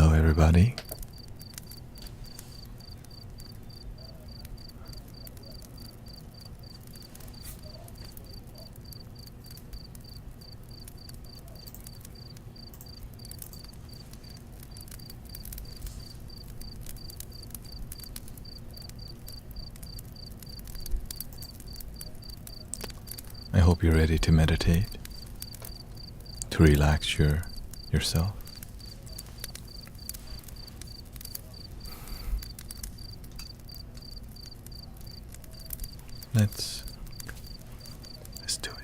Hello, everybody. I hope you're ready to meditate, to relax yourself. Let's do it.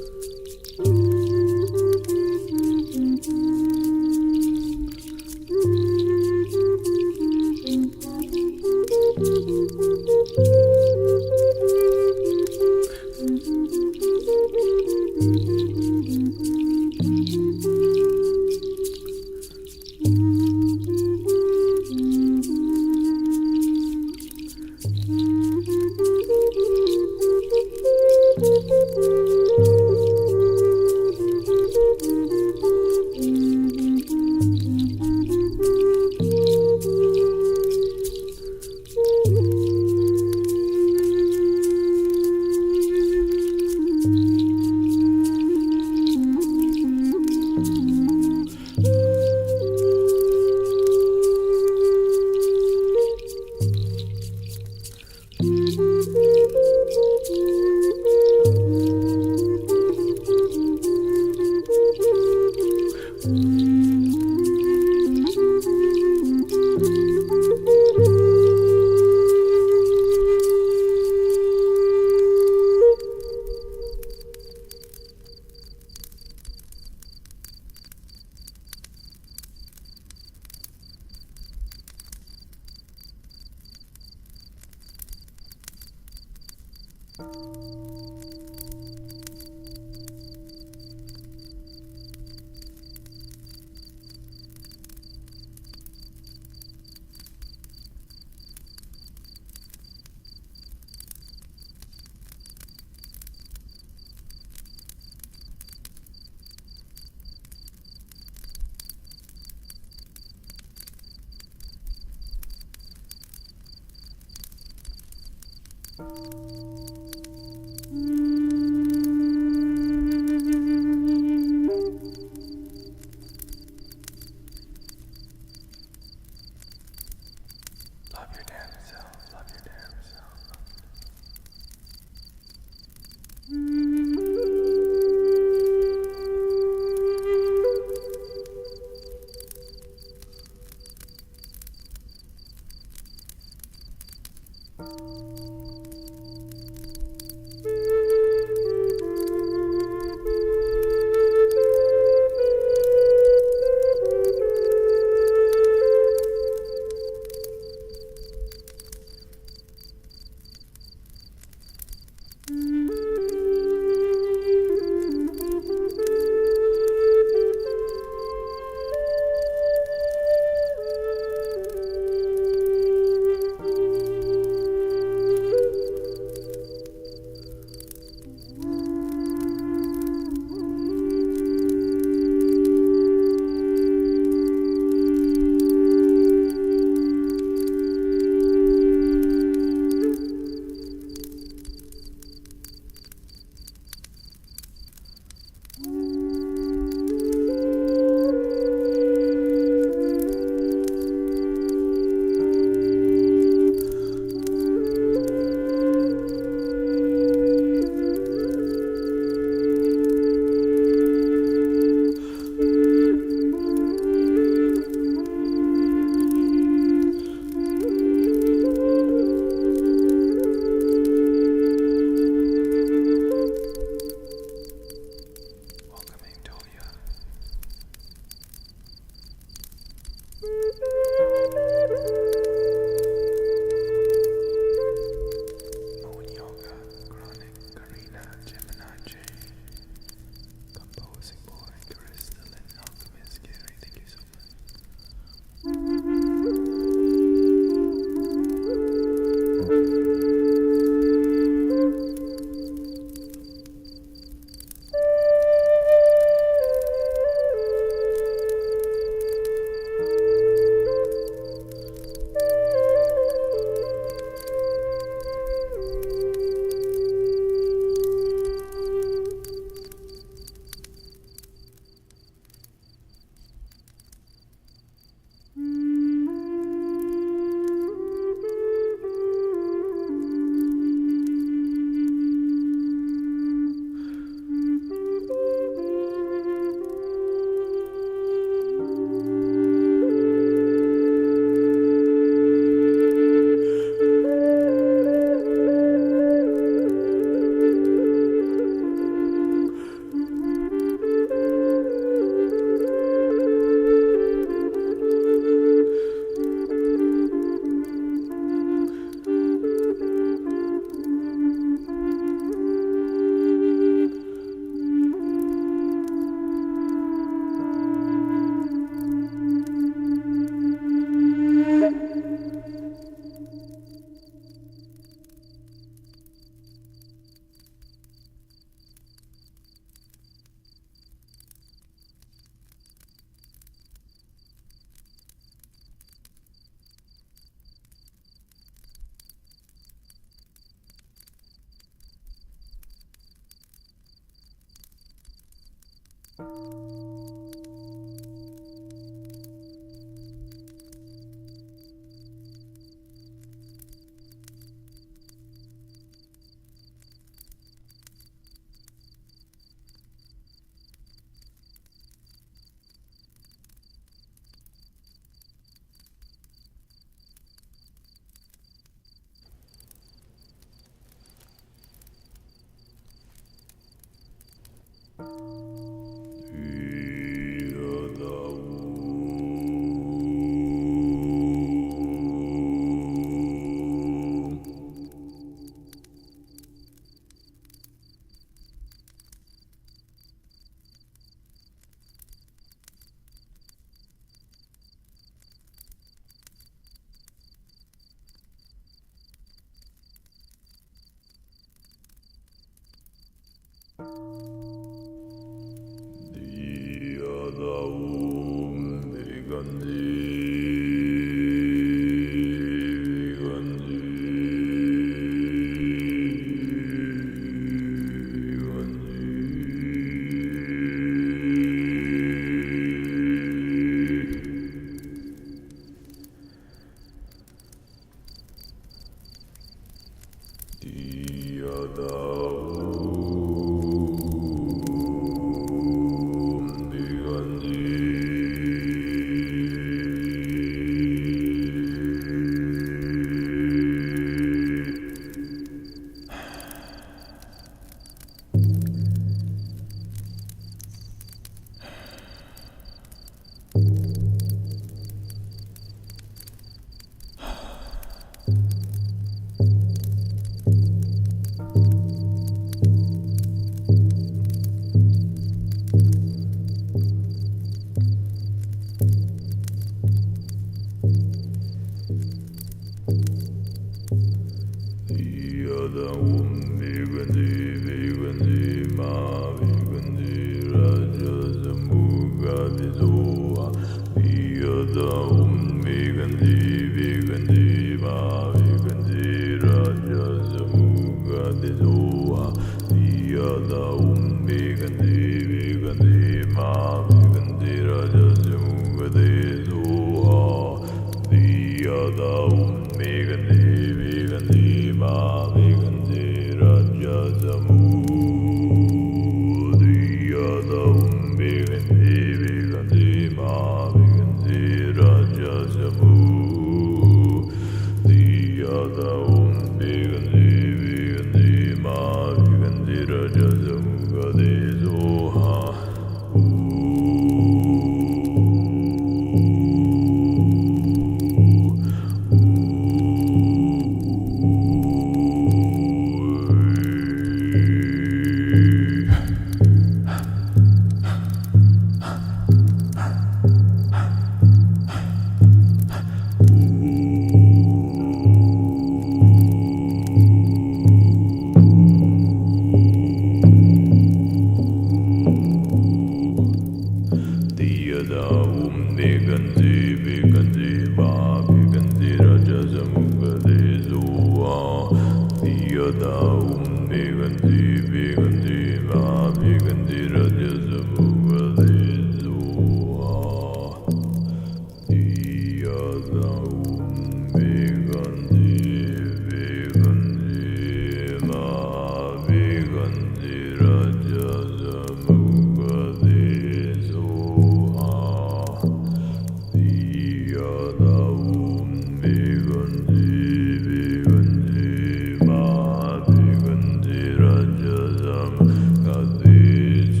Kadis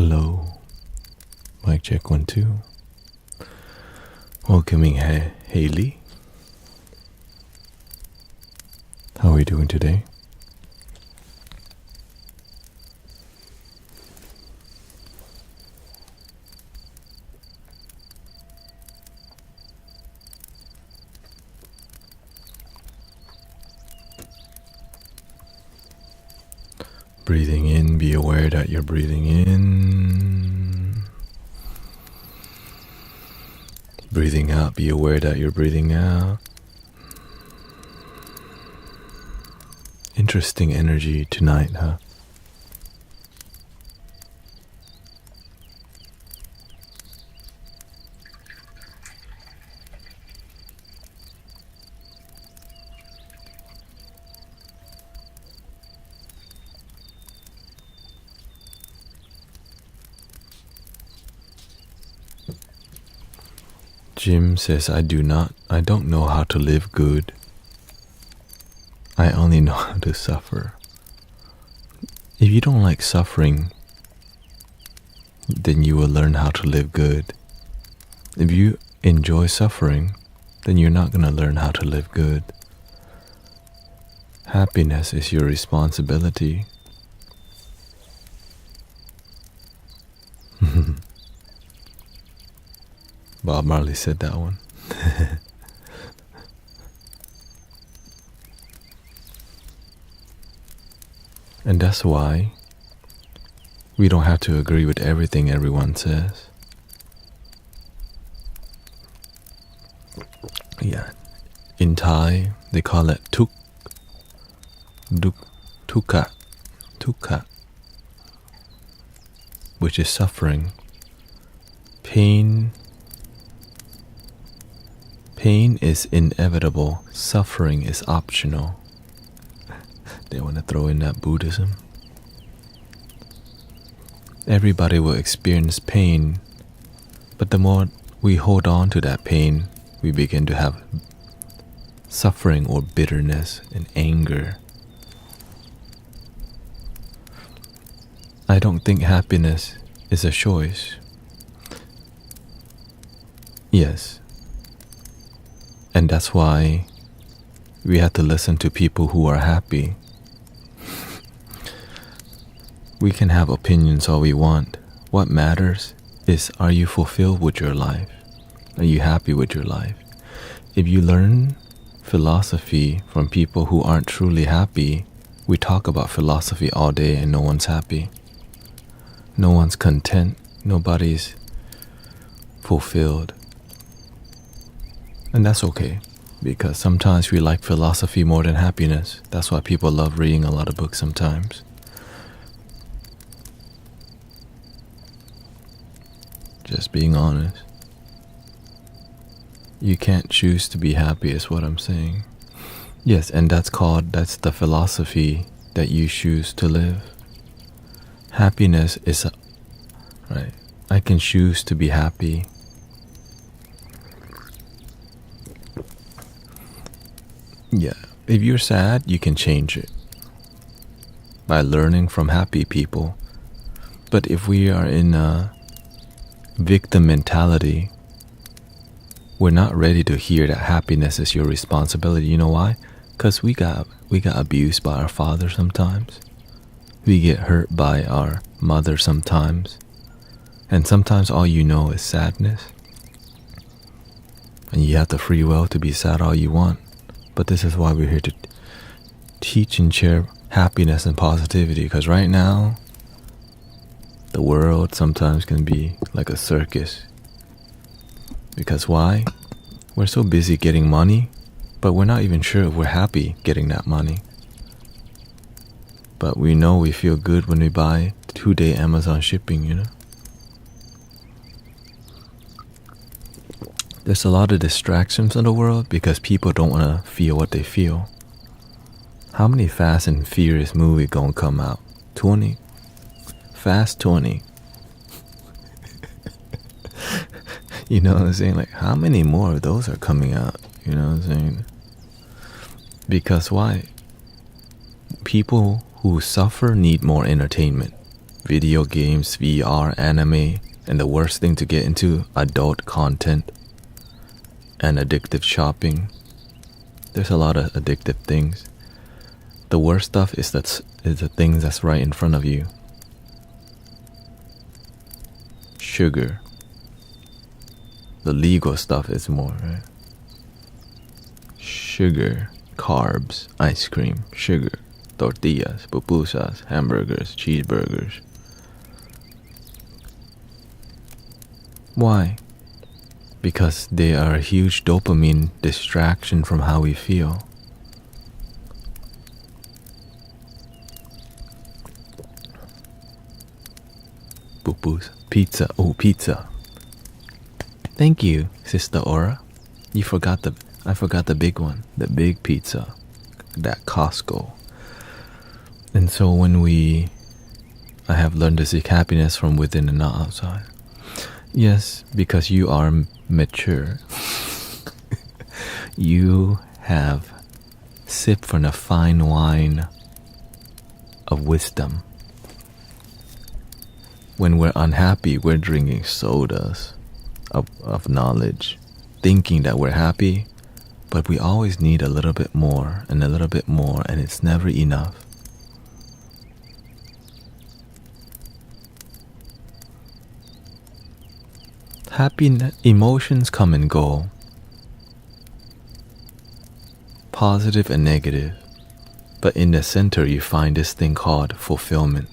Hello. Mic check 1 2. Welcoming Haley. How are you doing today? Breathing in, be aware that you're breathing in. Breathing out, be aware that you're breathing out. Interesting energy tonight, huh? Jim says, I don't know how to live good. I only know how to suffer. If you don't like suffering, then you will learn how to live good. If you enjoy suffering, then you're not going to learn how to live good. Happiness is your responsibility. Bob Marley said that one. And that's why we don't have to agree with everything everyone says. Yeah. In Thai, they call it tukka, which is suffering. Pain is inevitable. Suffering is optional. They want to throw in that Buddhism. Everybody will experience pain, but the more we hold on to that pain, we begin to have suffering or bitterness and anger. I don't think happiness is a choice. Yes. And that's why we have to listen to people who are happy. We can have opinions all we want. What matters is, are you fulfilled with your life? Are you happy with your life? If you learn philosophy from people who aren't truly happy, we talk about philosophy all day and no one's happy. No one's content. Nobody's fulfilled. And that's okay, because sometimes we like philosophy more than happiness. That's why people love reading a lot of books sometimes. Just being honest. You can't choose to be happy is what I'm saying. Yes, and that's the philosophy that you choose to live. Happiness is right. I can choose to be happy. Yeah, if you're sad, you can change it by learning from happy people. But if we are in a victim mentality, we're not ready to hear that happiness is your responsibility. You know why? Because we got abused by our father sometimes. We get hurt by our mother sometimes. And sometimes all you know is sadness. And you have the free will to be sad all you want. But this is why we're here to teach and share happiness and positivity. Because right now, the world sometimes can be like a circus. Because why? We're so busy getting money, but we're not even sure if we're happy getting that money. But we know we feel good when we buy 2-day Amazon shipping, you know? There's a lot of distractions in the world because people don't want to feel what they feel. How many Fast and Furious movies gonna come out? 20? Fast 20. You know what I'm saying? Like, how many more of those are coming out? You know what I'm saying? Because why? People who suffer need more entertainment. video games, VR, anime, and the worst thing to get into, adult content and addictive shopping. There's a lot of addictive things. The worst stuff is the things that's right in front of you. Sugar. The legal stuff is more, right? Sugar, carbs, ice cream, sugar, tortillas, pupusas, hamburgers, cheeseburgers. Why? Because they are a huge dopamine distraction from how we feel. Pupus, pizza, oh pizza. Thank you, Sister Aura. I forgot the big one, the big pizza, that Costco. And so I have learned to seek happiness from within and not outside. Yes, because you are mature. You have sipped from the fine wine of wisdom. When we're unhappy, we're drinking sodas of knowledge, thinking that we're happy, but we always need a little bit more and a little bit more, and it's never enough. Happy emotions come and go, positive and negative, but in the center you find this thing called fulfillment,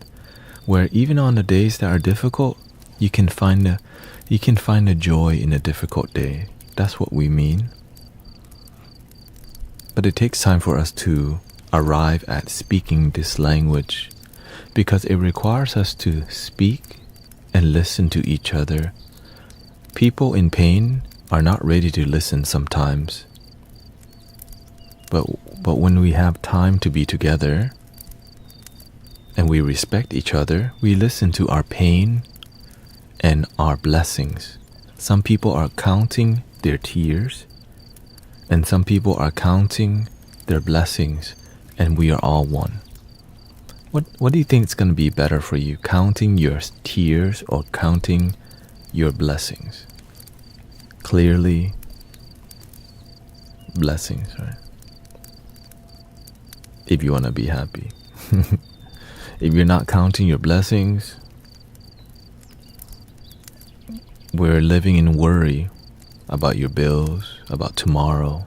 where even on the days that are difficult, you can find the joy in a difficult day. That's what we mean. But it takes time for us to arrive at speaking this language, because it requires us to speak and listen to each other. People in pain are not ready to listen sometimes. But when we have time to be together and we respect each other, we listen to our pain and our blessings. Some people are counting their tears, and some people are counting their blessings, and we are all one. What do you think is going to be better for you, counting your tears or counting your blessings? Clearly, blessings, right? If you want to be happy. If you're not counting your blessings, we're living in worry about your bills, about tomorrow,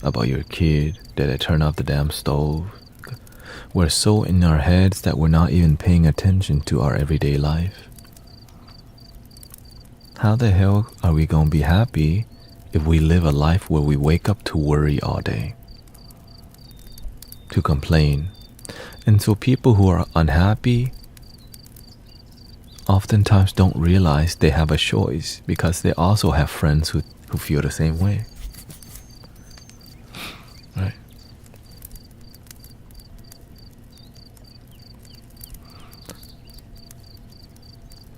about your kid, that they turn off the damn stove. We're so in our heads that we're not even paying attention to our everyday life. How the hell are we going to be happy if we live a life where we wake up to worry all day, to complain? And so people who are unhappy oftentimes don't realize they have a choice, because they also have friends who feel the same way. Right?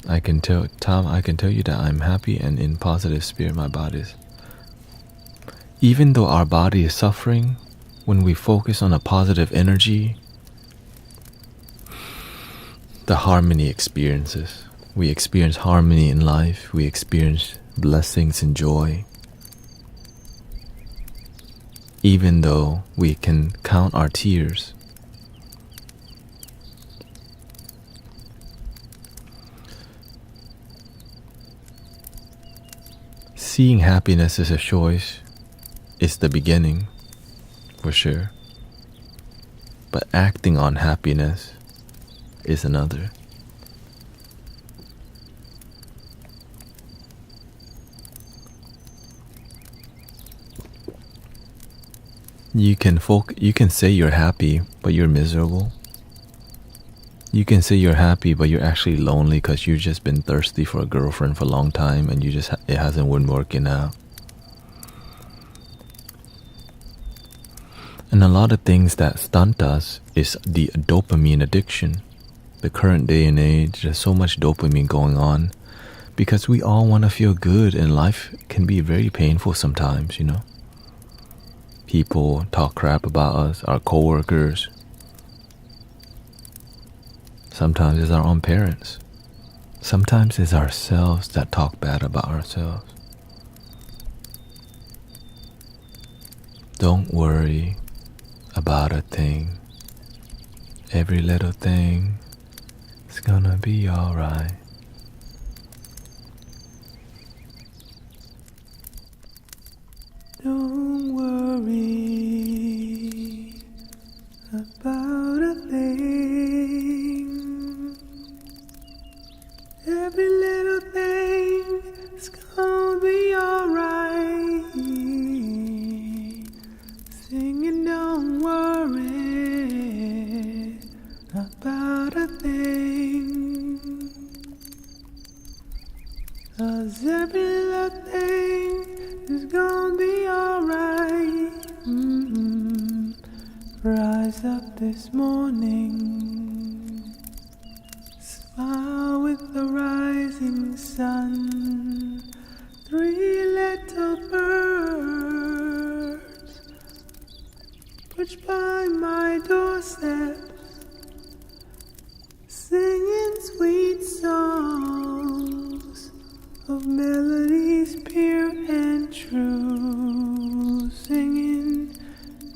I can tell you that I'm happy and in positive spirit, my body is. Even though our body is suffering, when we focus on a positive energy, the harmony experiences. We experience harmony in life. We experience blessings and joy. Even though we can count our tears. Seeing happiness as a choice is the beginning, for sure. But acting on happiness is another. You can say you're happy, but you're miserable. You can say you're happy, but you're actually lonely because you've just been thirsty for a girlfriend for a long time, and it hasn't been working out. And a lot of things that stunt us is the dopamine addiction. The current day and age, there's so much dopamine going on because we all want to feel good, and life can be very painful sometimes, you know. People talk crap about us, our coworkers. Sometimes it's our own parents. Sometimes it's ourselves that talk bad about ourselves. Don't worry about a thing. Every little thing is gonna be alright. Don't worry about a thing. Every little thing is gonna be alright. Singing, don't worry about a thing. 'Cause every little thing is gonna be alright. Rise up this morning, smile with the rising sun. 3 little birds perch by my doorsteps, singing sweet songs of melodies pure and true. Singing,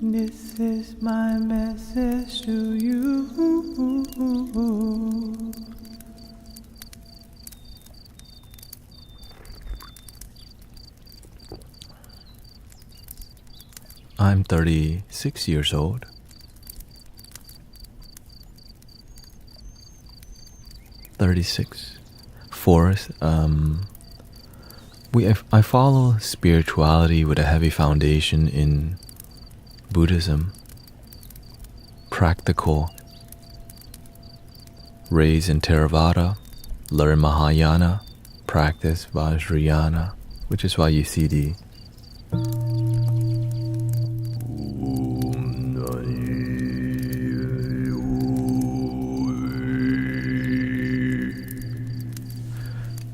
this is my message to you. I'm 36 years old. 36. Fourth, I follow spirituality with a heavy foundation in Buddhism. Practical. Raised in Theravada, learn Mahayana, practice Vajrayana, which is why you see the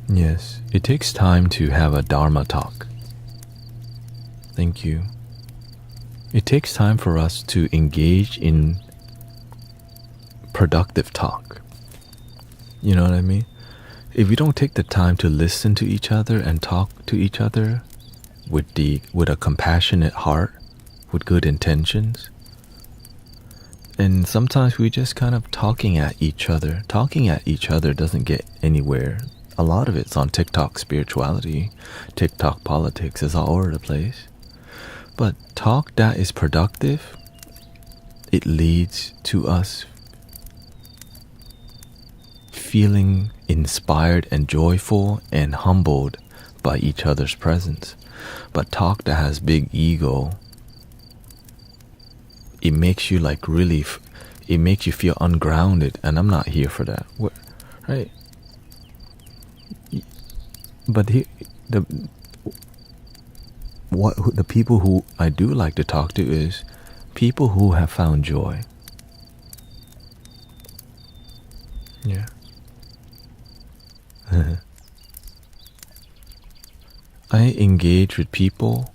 Yes, it takes time to have a Dharma talk. Thank you. It takes time for us to engage in productive talk. You know what I mean? If we don't take the time to listen to each other and talk to each other with a compassionate heart, with good intentions, and sometimes we just kind of talking at each other. Talking at each other doesn't get anywhere. A lot of it's on TikTok spirituality, TikTok politics is all over the place. But talk that is productive, it leads to us feeling inspired and joyful and humbled by each other's presence. But talk that has big ego, it makes you like really, it makes you feel ungrounded, and I'm not here for that, right? But the people who I do like to talk to is people who have found joy. Yeah. I engage with people.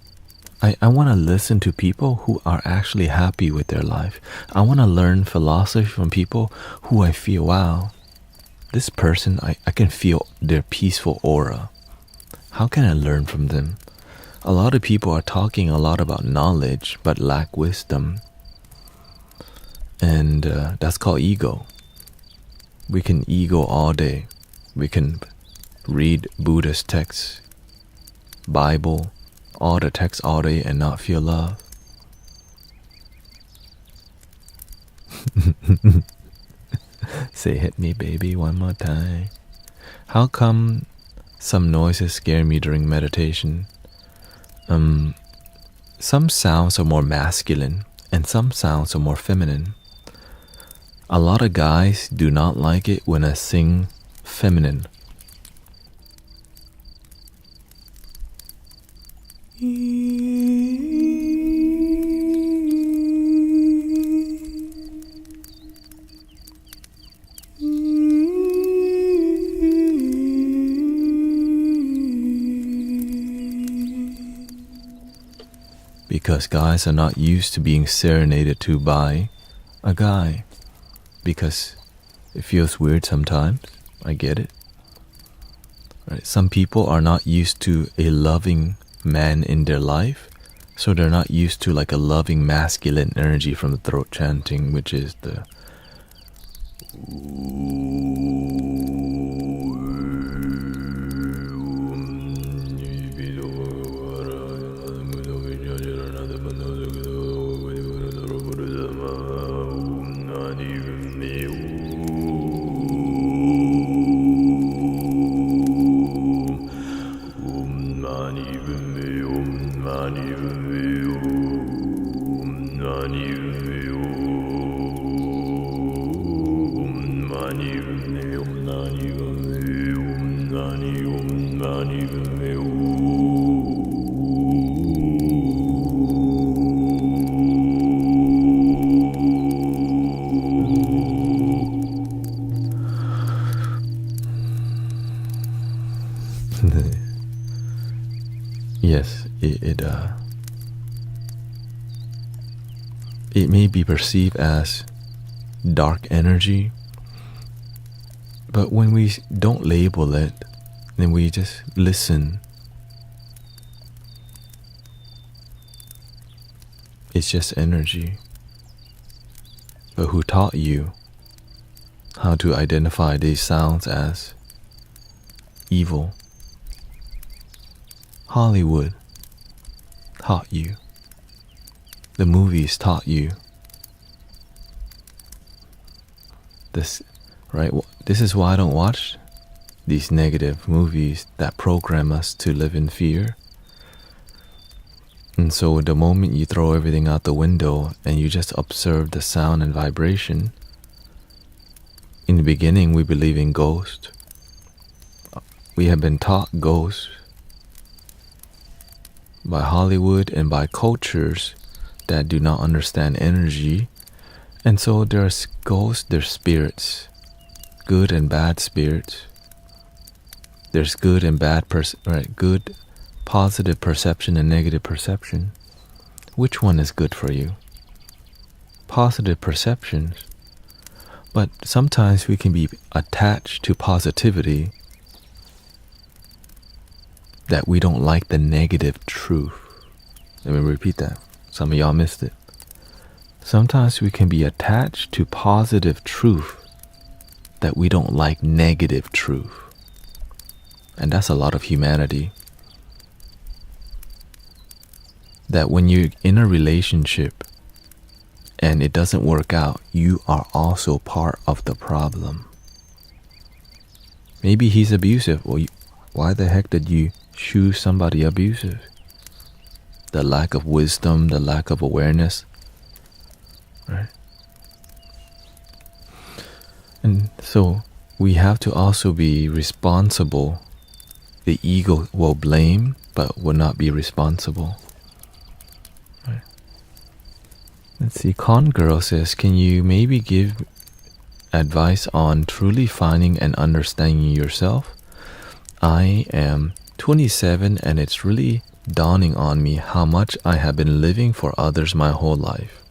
I want to listen to people who are actually happy with their life. I want to learn philosophy from people who I feel, wow, this person, I can feel their peaceful aura. How can I learn from them? A lot of people are talking a lot about knowledge but lack wisdom. And that's called ego. We can ego all day. We can read Buddhist texts, Bible, all the texts all day and not feel love. Say hit me baby one more time. How come some noises scare me during meditation? Some sounds are more masculine and some sounds are more feminine. A lot of guys do not like it when I sing feminine. Because guys are not used to being serenaded to by a guy. Because It feels weird sometimes. I get it. Right? Some people are not used to a loving man in their life, so they're not used to like a loving masculine energy from the throat chanting, which is the yes, it may be perceived as dark energy, but when we don't label it, then we just listen. It's just energy. But who taught you how to identify these sounds as evil? Hollywood taught you. The movies taught you. This, right? This is why I don't watch these negative movies that program us to live in fear. And so the moment you throw everything out the window and you just observe the sound and vibration, in the beginning we believe in ghosts. We have been taught ghosts by Hollywood and by cultures that do not understand energy. And so there's ghosts, there's spirits, good and bad spirits. There's good and bad, good, positive perception and negative perception. Which one is good for you? Positive perceptions. But sometimes we can be attached to positivity that we don't like the negative truth. Let me repeat that. Some of y'all missed it. Sometimes we can be attached to positive truth that we don't like negative truth. And that's a lot of humanity. That when you're in a relationship and it doesn't work out, you are also part of the problem. Maybe he's abusive. Well, why the heck did you choose somebody abusive? The lack of wisdom, the lack of awareness, right? And so we have to also be responsible. The ego will blame, but will not be responsible. Right. Let's see, Con Girl says, can you maybe give advice on truly finding and understanding yourself? I am 27 and it's really dawning on me how much I have been living for others my whole life.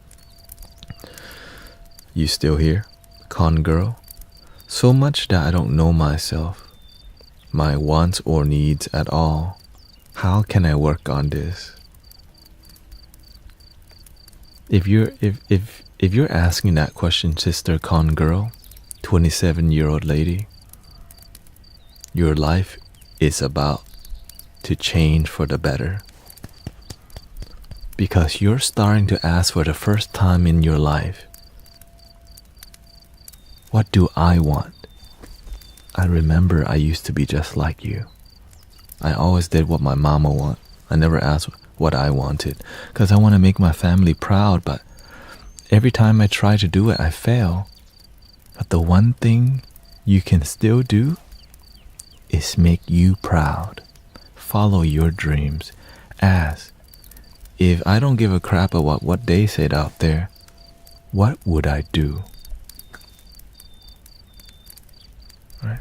You still here, Con Girl? So much that I don't know myself, my wants or needs at all. How can I work on this? If you're asking that question, Sister Con Girl, 27-year-old lady, your life is about to change for the better. Because you're starting to ask for the first time in your life, what do I want? I remember I used to be just like you. I always did what my mama wanted. I never asked what I wanted because I want to make my family proud, but every time I try to do it, I fail. But the one thing you can still do is make you proud. Follow your dreams. Ask, if I don't give a crap about what they said out there, what would I do? Right?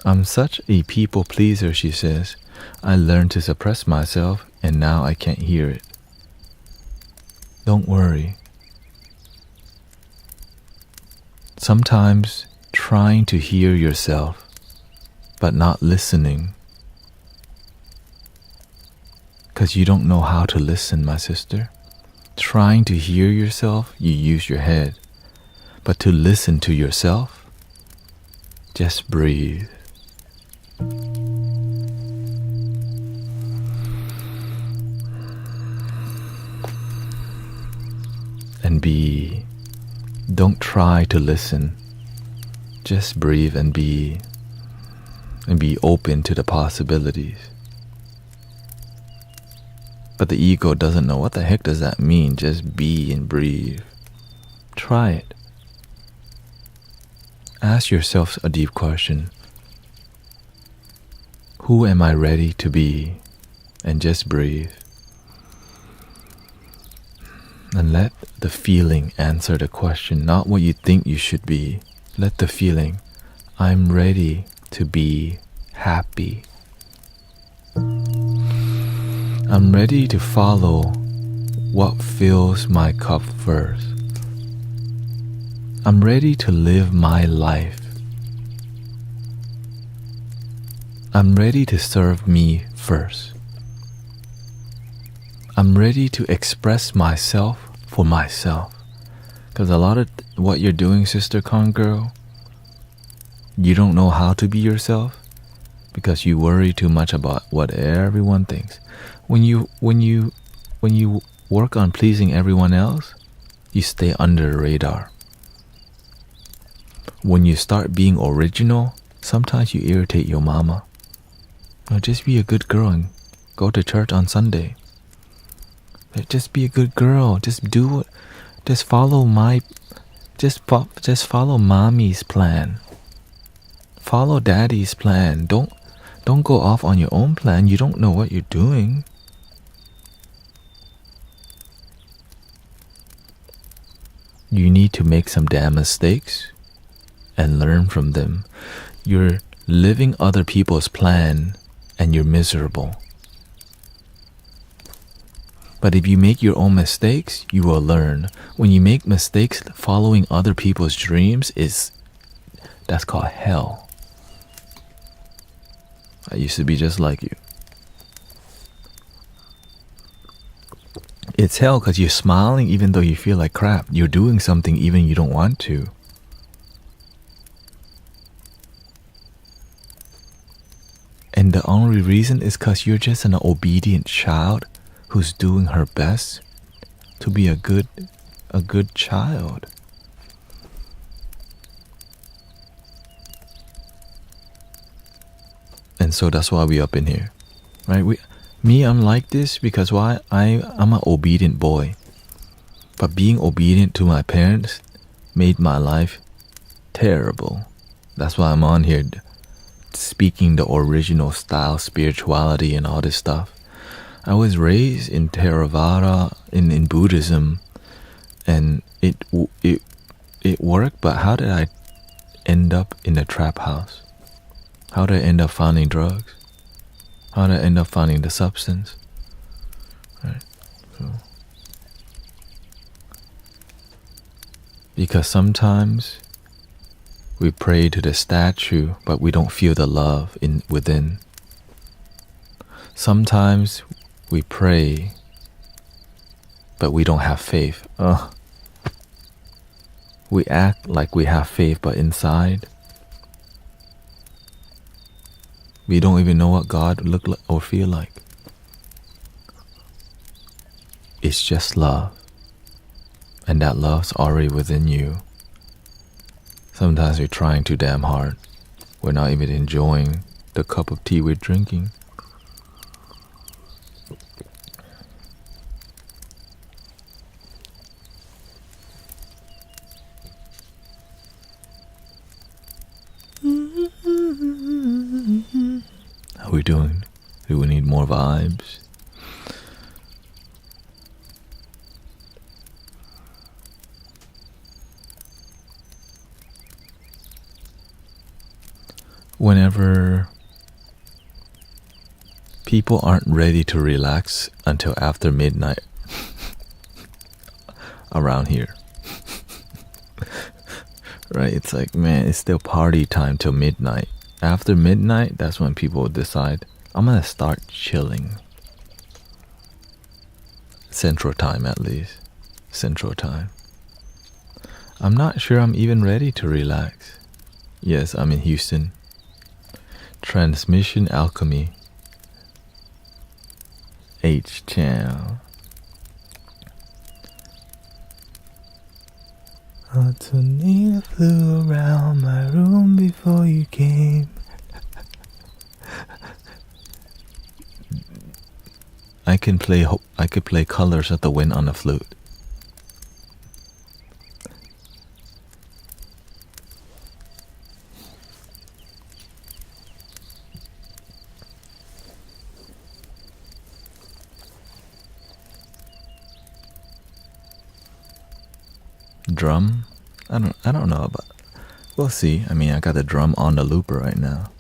I'm such a people pleaser, she says. I learned to suppress myself and now I can't hear it. Don't worry. Sometimes trying to hear yourself but not listening, because you don't know how to listen, my sister. Trying to hear yourself, you use your head. But to listen to yourself, just breathe. And be. Don't try to listen. Just breathe and be open to the possibilities. But the ego doesn't know what the heck does that mean. Just be and breathe. Try it. Ask yourself a deep question. Who am I ready to be? And just breathe. And let the feeling answer the question, not what you think you should be. Let the feeling, I'm ready to be happy. I'm ready to follow what fills my cup first. I'm ready to live my life. I'm ready to serve me first. I'm ready to express myself for myself. Because a lot of what you're doing, sister con girl, you don't know how to be yourself because you worry too much about what everyone thinks. When you work on pleasing everyone else, you stay under the radar. When you start being original, sometimes you irritate your mama. No, just be a good girl and go to church on Sunday. Just be a good girl. Just do it. Just follow mommy's plan. Follow daddy's plan. Don't go off on your own plan. You don't know what you're doing. You need to make some damn mistakes and learn from them. You're living other people's plan and you're miserable. But if you make your own mistakes, you will learn. When you make mistakes, following other people's dreams that's called hell. I used to be just like you. It's hell because you're smiling even though you feel like crap. You're doing something even you don't want to. And the only reason is because you're just an obedient child who's doing her best to be a good child. And so that's why we up in here, right? I'm like this because why? I'm an obedient boy. But being obedient to my parents made my life terrible. That's why I'm on here speaking the original style, spirituality and all this stuff. I was raised in Theravada, in Buddhism, and it worked, but how did I end up in a trap house? How did I end up finding drugs? How did I end up finding the substance? Right? So, because sometimes we pray to the statue, but we don't feel the love within. Sometimes we pray, but we don't have faith. We act like we have faith, but inside, we don't even know what God look like or feel like. It's just love. And that love's already within you. Sometimes we're trying too damn hard. We're not even enjoying the cup of tea we're drinking. How we doing? Do we need more vibes? Whenever people aren't ready to relax until after midnight around here, right? It's like, man, it's still party time till midnight. After midnight, that's when people decide, I'm gonna start chilling. Central time, at least. Central time. I'm not sure I'm even ready to relax. Yes, I'm in Houston. Transmission Alchemy. H channel. A tornado flew around my room before you came. I could play Colors of the Wind on the flute. Drum? I don't know about. We'll see. I mean, I got the drum on the looper right now.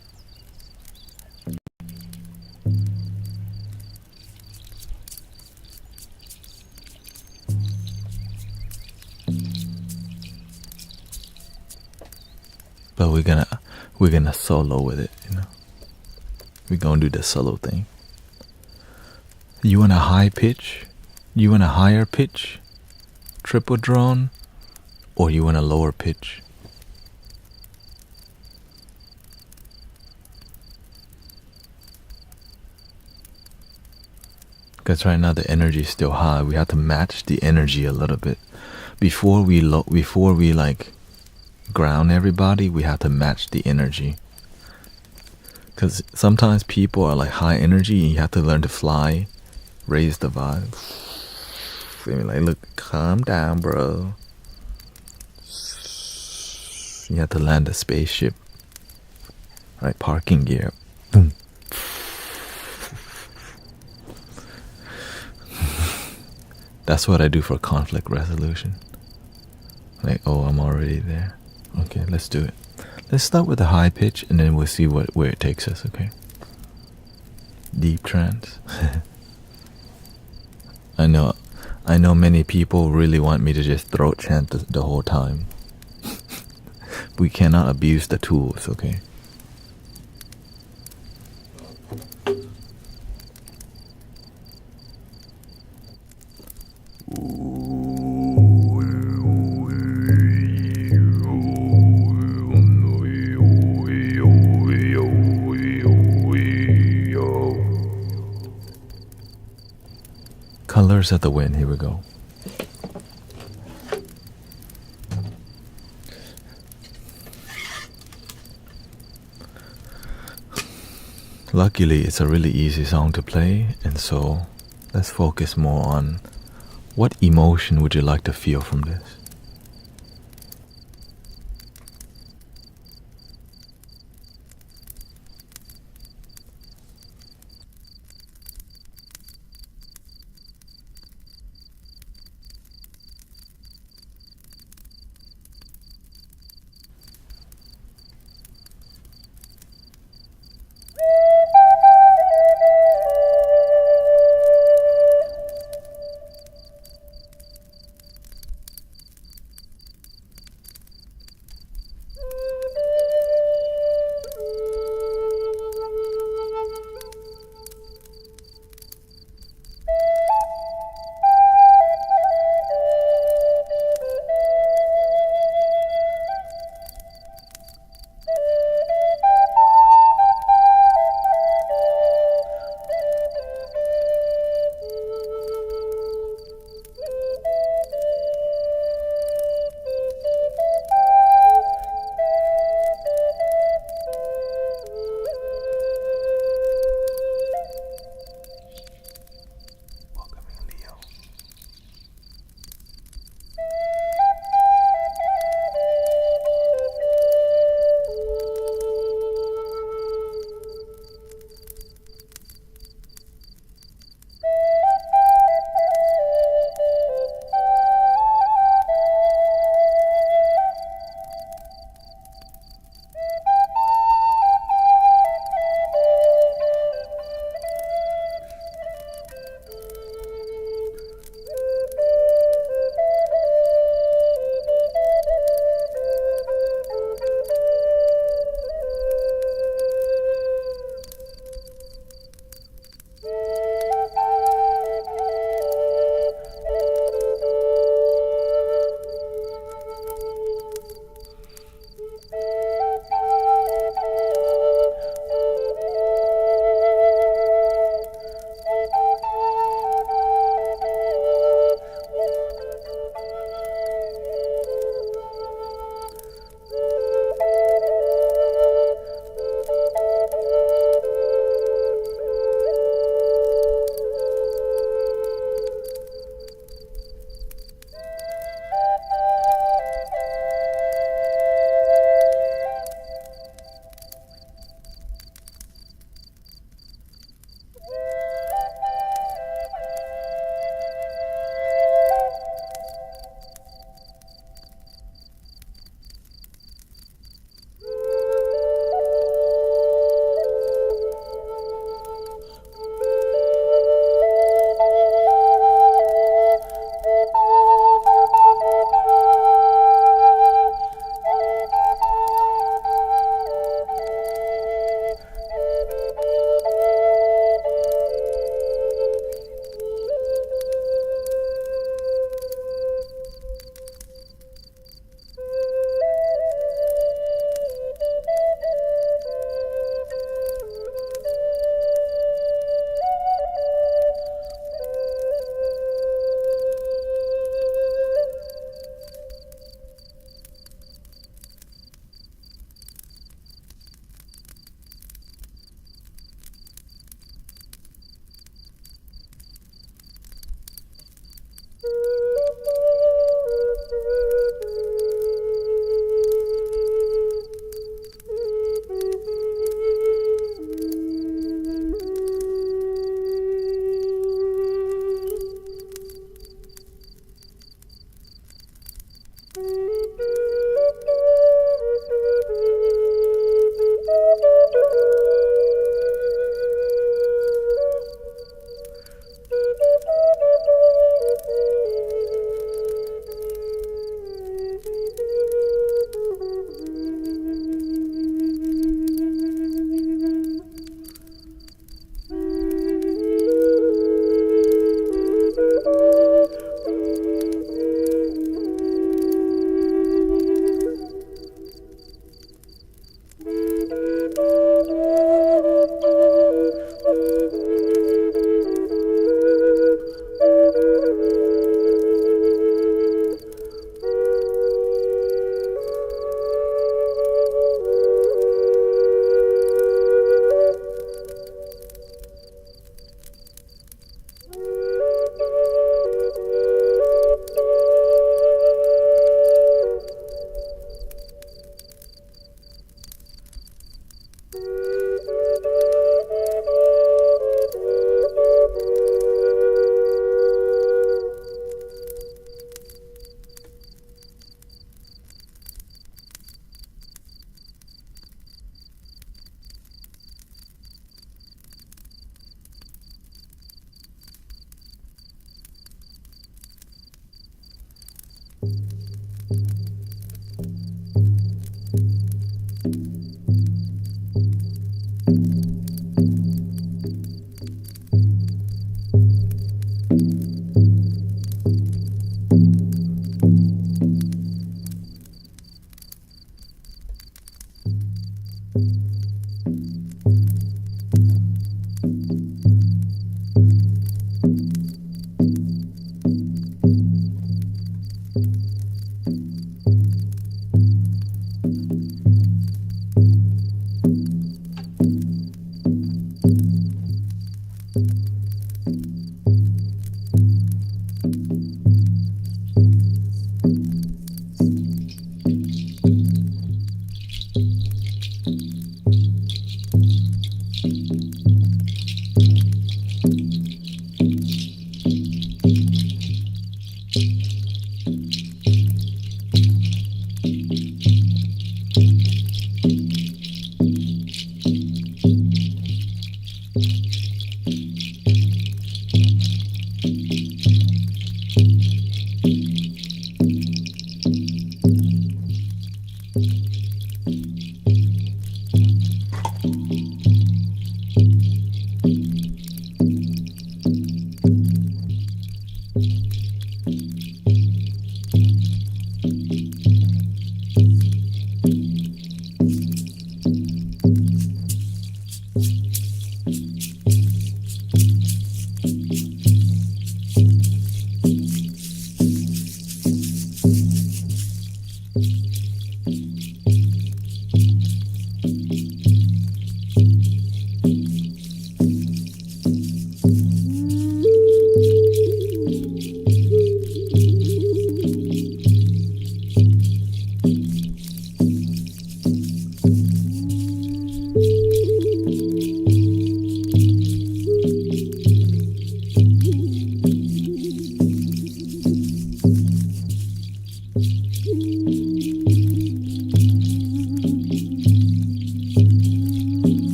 But we're gonna solo with it, you know. We're gonna do the solo thing. You want a high pitch? You want a higher pitch? Triple drone? Or you want a lower pitch? Because right now the energy is still high. We have to match the energy a little bit. Before we like ground everybody, we have to match the energy. Because sometimes people are like high energy and you have to learn to fly, raise the vibe. Like, look, calm down, bro. You have to land a spaceship. Right, parking gear. Boom. That's what I do for conflict resolution. Like, oh, I'm already there. Okay, let's do it. Let's start with a high pitch and then we'll see where it takes us, okay? Deep trance. I know many people really want me to just throat chant the whole time. We cannot abuse the tools, okay? Colors of the Wind, here we go. Luckily, it's a really easy song to play, and so let's focus more on what emotion would you like to feel from this?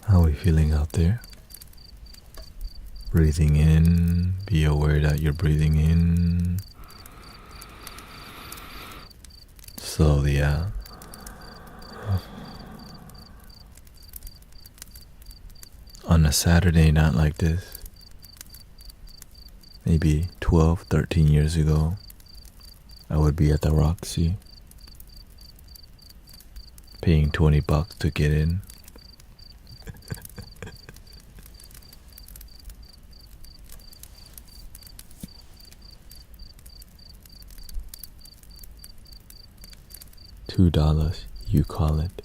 How are we feeling out there? Breathing in, be aware that you're breathing in. Slowly out. On a Saturday night like this, maybe 12, 13 years ago, I would be at the Roxy, paying $20 to get in. $2, you call it.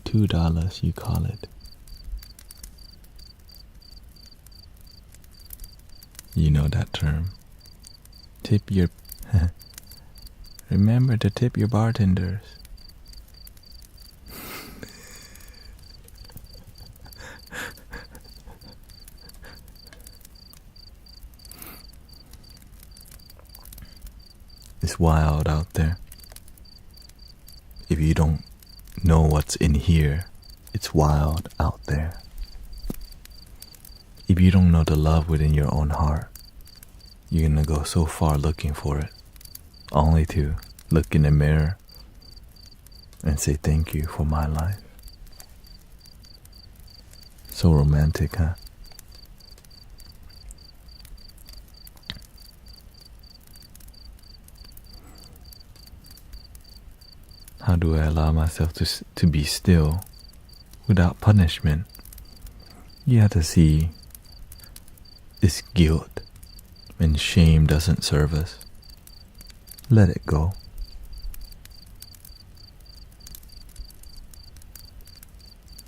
$2, you call it. You know that term. Tip your... Remember to tip your bartenders. It's wild out there. If you don't know what's in here, it's wild out there. If you don't know the love within your own heart, you're gonna go so far looking for it, only to look in the mirror and say thank you for my life. So romantic, huh? How do I allow myself to be still without punishment? You have to see this guilt and shame doesn't serve us. Let it go.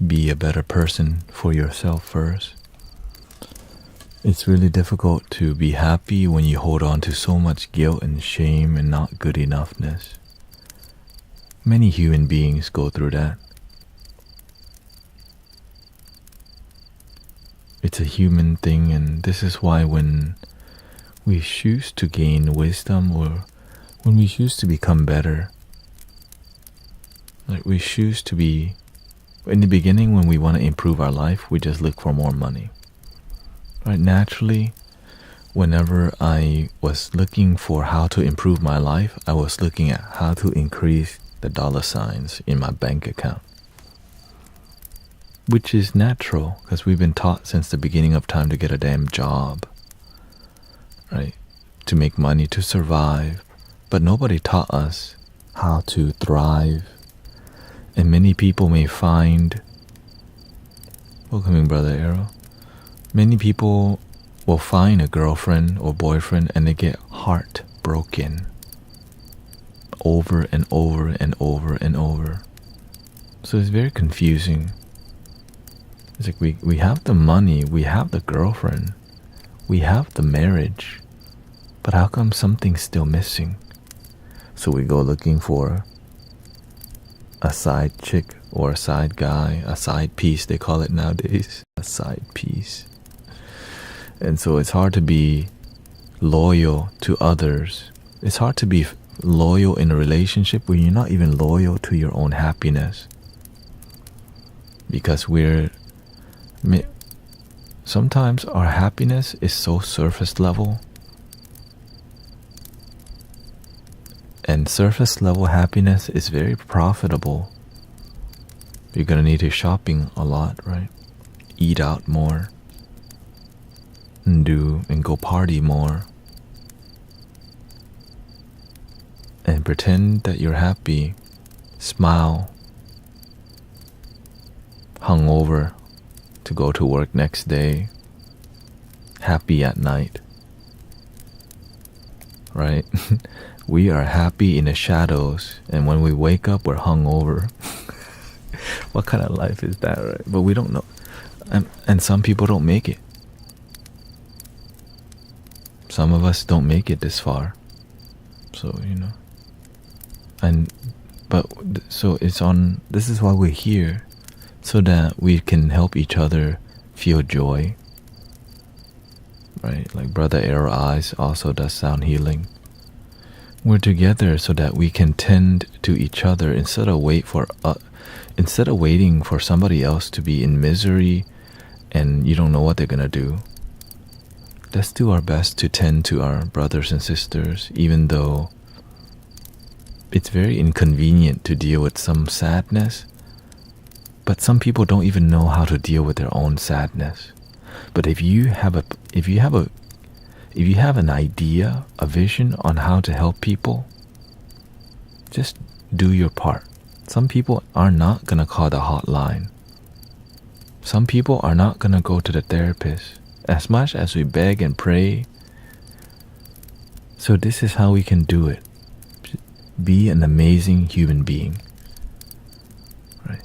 Be a better person for yourself first. It's really difficult to be happy when you hold on to so much guilt and shame and not good enoughness. Many human beings go through that. It's a human thing, and this is why when we choose to gain wisdom or when we choose to become better, like we choose to be, in the beginning when we want to improve our life, we just look for more money. Right? Naturally, whenever I was looking for how to improve my life, I was looking at how to increase the dollar signs in my bank account. Which is natural, because we've been taught since the beginning of time to get a damn job, right? To make money, to survive. But nobody taught us how to thrive. And many people may find, welcoming Brother Arrow, many people will find a girlfriend or boyfriend and they get heartbroken over and over and over and over. So it's very confusing. It's like we have the money, we have the girlfriend, we have the marriage, but how come something's still missing? So we go looking for a side chick or a side guy, a side piece they call it nowadays, a side piece. And so it's hard to be loyal to others. It's hard to be loyal in a relationship when you're not even loyal to your own happiness. Because sometimes our happiness is so surface level. And surface level happiness is very profitable. You're gonna need to shopping a lot, right? Eat out more. And go party more. And pretend that you're happy. Smile. Hungover to go to work next day. Happy at night. Right? We are happy in the shadows, and when we wake up, we're hungover. What kind of life is that, right? But we don't know. And some people don't make it. Some of us don't make it this far. So, so it's on, this is why we're here, so that we can help each other feel joy. Right? Like Brother Arrow Eyes also does sound healing. We're together so that we can tend to each other instead of waiting for somebody else to be in misery and you don't know what they're gonna do. Let's do our best to tend to our brothers and sisters, even though it's very inconvenient to deal with some sadness. But some people don't even know how to deal with their own sadness. But if you have an idea, a vision on how to help people, just do your part. Some people are not gonna call the hotline. Some people are not gonna go to the therapist. As much as we beg and pray. So this is how we can do it. Be an amazing human being. Right?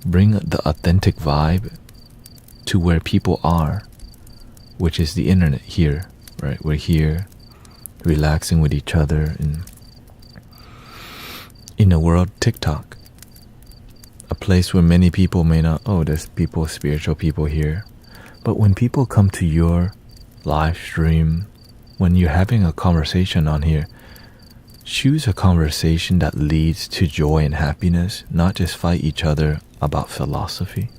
Bring the authentic vibe to where people are, which is the internet here. Right? We're here relaxing with each other in a world TikTok. A place where many people may not, there's people, spiritual people here. But when people come to your live stream, when you're having a conversation on here, choose a conversation that leads to joy and happiness, not just fight each other about philosophy.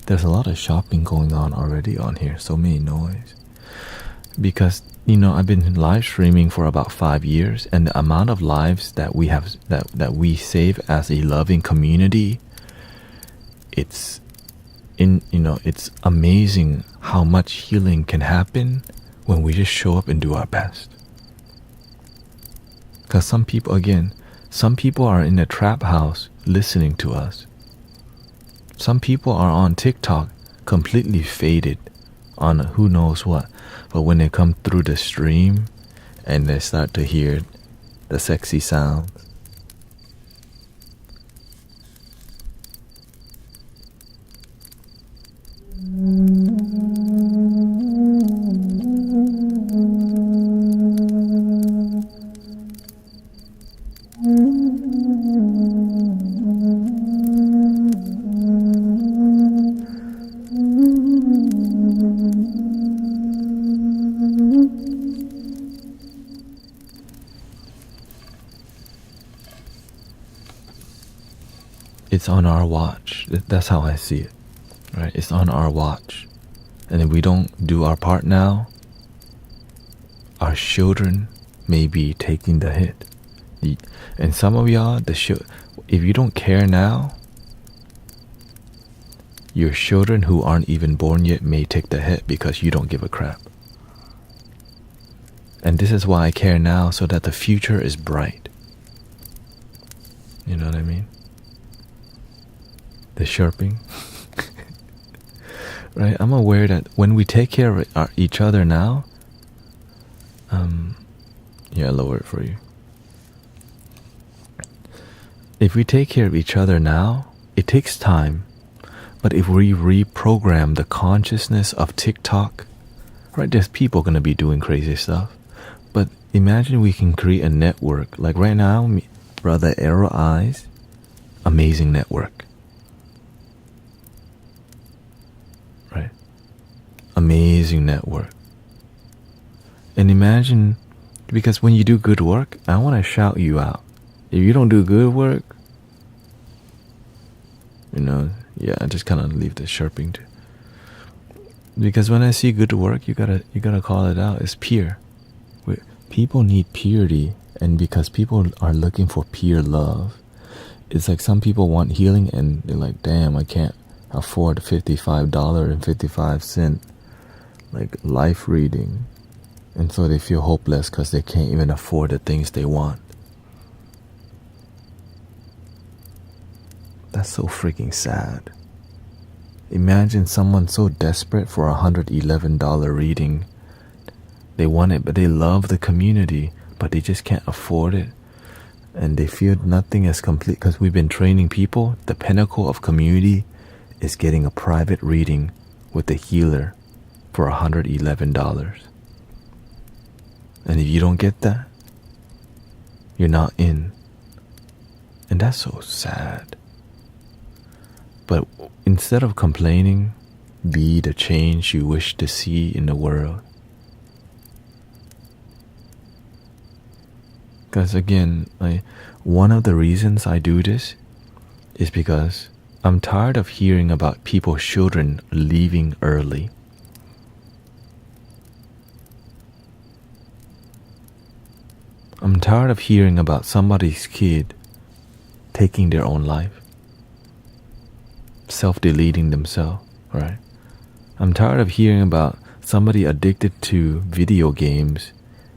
There's a lot of shopping going on already on here, so many noise. Because, I've been live streaming for about 5 years, and the amount of lives that we have, that we save as a loving community, it's amazing how much healing can happen when we just show up and do our best. Because some Some people are in a trap house listening to us. Some people are on TikTok completely faded on who knows what. But when they come through the stream and they start to hear the sexy sounds, it's on our watch. That's how I see it, right? It's on our watch. And if we don't do our part now, our children may be taking the hit. And some of y'all, if you don't care now, your children who aren't even born yet may take the hit because you don't give a crap. And this is why I care now, so that the future is bright. You know what I mean? The chirping. Right? I'm aware that when we take care of each other now, I lower it for you. If we take care of each other now, it takes time. But if we reprogram the consciousness of TikTok, right, there's people going to be doing crazy stuff. But imagine we can create a network. Like right now, Brother Arrow Eyes, amazing network. Right? Amazing network. And imagine, because when you do good work, I want to shout you out. If you don't do good work, I just kind of leave the chirping too. Because when I see good work, you gotta call it out. It's pure. People need purity, and because people are looking for pure love, it's like some people want healing, and they're like, "Damn, I can't afford $55.55 like life reading," and so they feel hopeless because they can't even afford the things they want. That's so freaking sad. Imagine someone so desperate for a $111 reading. They want it, but they love the community, but they just can't afford it. And they feel nothing is complete, because we've been training people. The pinnacle of community is getting a private reading with a healer for $111. And if you don't get that, you're not in. And that's so sad. But instead of complaining, be the change you wish to see in the world. Because again, one of the reasons I do this is because I'm tired of hearing about people's children leaving early. I'm tired of hearing about somebody's kid taking their own life, self-deleting themselves, right? I'm tired of hearing about somebody addicted to video games,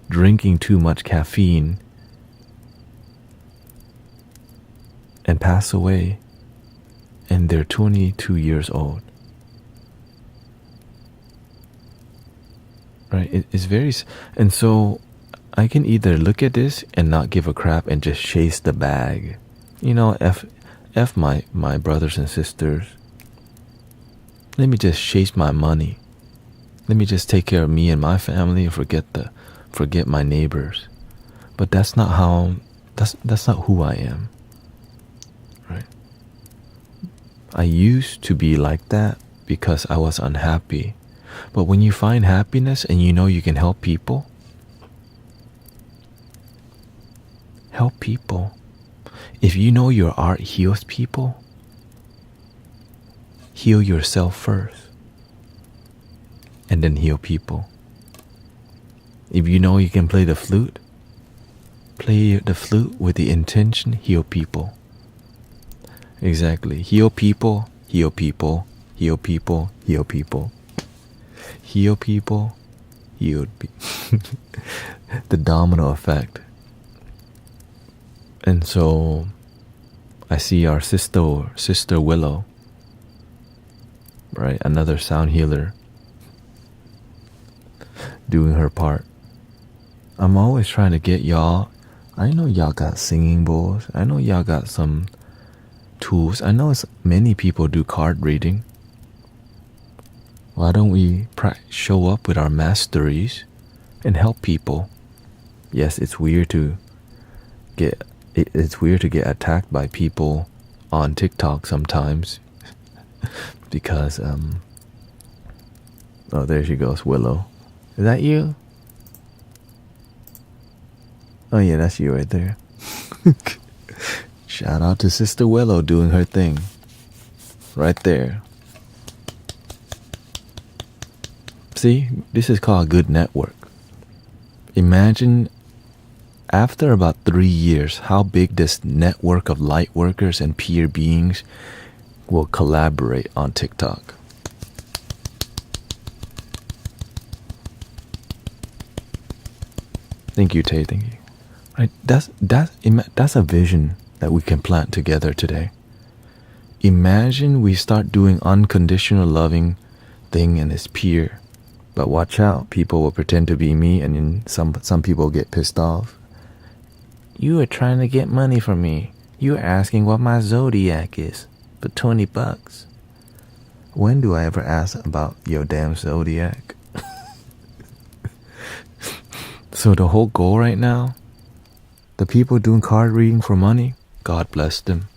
drinking too much caffeine, and pass away, and they're 22 years old. Right? It's very... And so I can either look at this and not give a crap and just chase the bag. F my brothers and sisters. Let me just chase my money. Let me just take care of me and my family and forget my neighbors. But that's not who I am. Right? I used to be like that because I was unhappy. But when you find happiness and you know you can help people, help people. If you know your art heals people, heal yourself first, and then heal people. If you know you can play the flute with the intention, heal people. Exactly. Heal people, heal people, heal people, heal people. Heal people, healed people. The domino effect. And so I see our sister Willow, right? Another sound healer doing her part. I'm always trying to get y'all. I know y'all got singing bowls. I know y'all got some tools. I know many people do card reading. Why don't we show up with our masteries and help people? Yes, it's weird to get attacked by people on TikTok sometimes because oh, there she goes, Willow. Is that you? Oh yeah, that's you right there. Shout out to Sister Willow doing her thing. Right there. See, this is called good network. Imagine after about 3 years how big this network of light workers and peer beings will collaborate on TikTok. Thank you, Tay. Thank you. Right, that's a vision that we can plant together today. Imagine we start doing unconditional loving thing and it's peer. But watch out, people will pretend to be me, and then some people get pissed off. You are trying to get money from me. You are asking what my zodiac is for $20. When do I ever ask about your damn zodiac? So the whole goal right now, the people doing card reading for money, God bless them.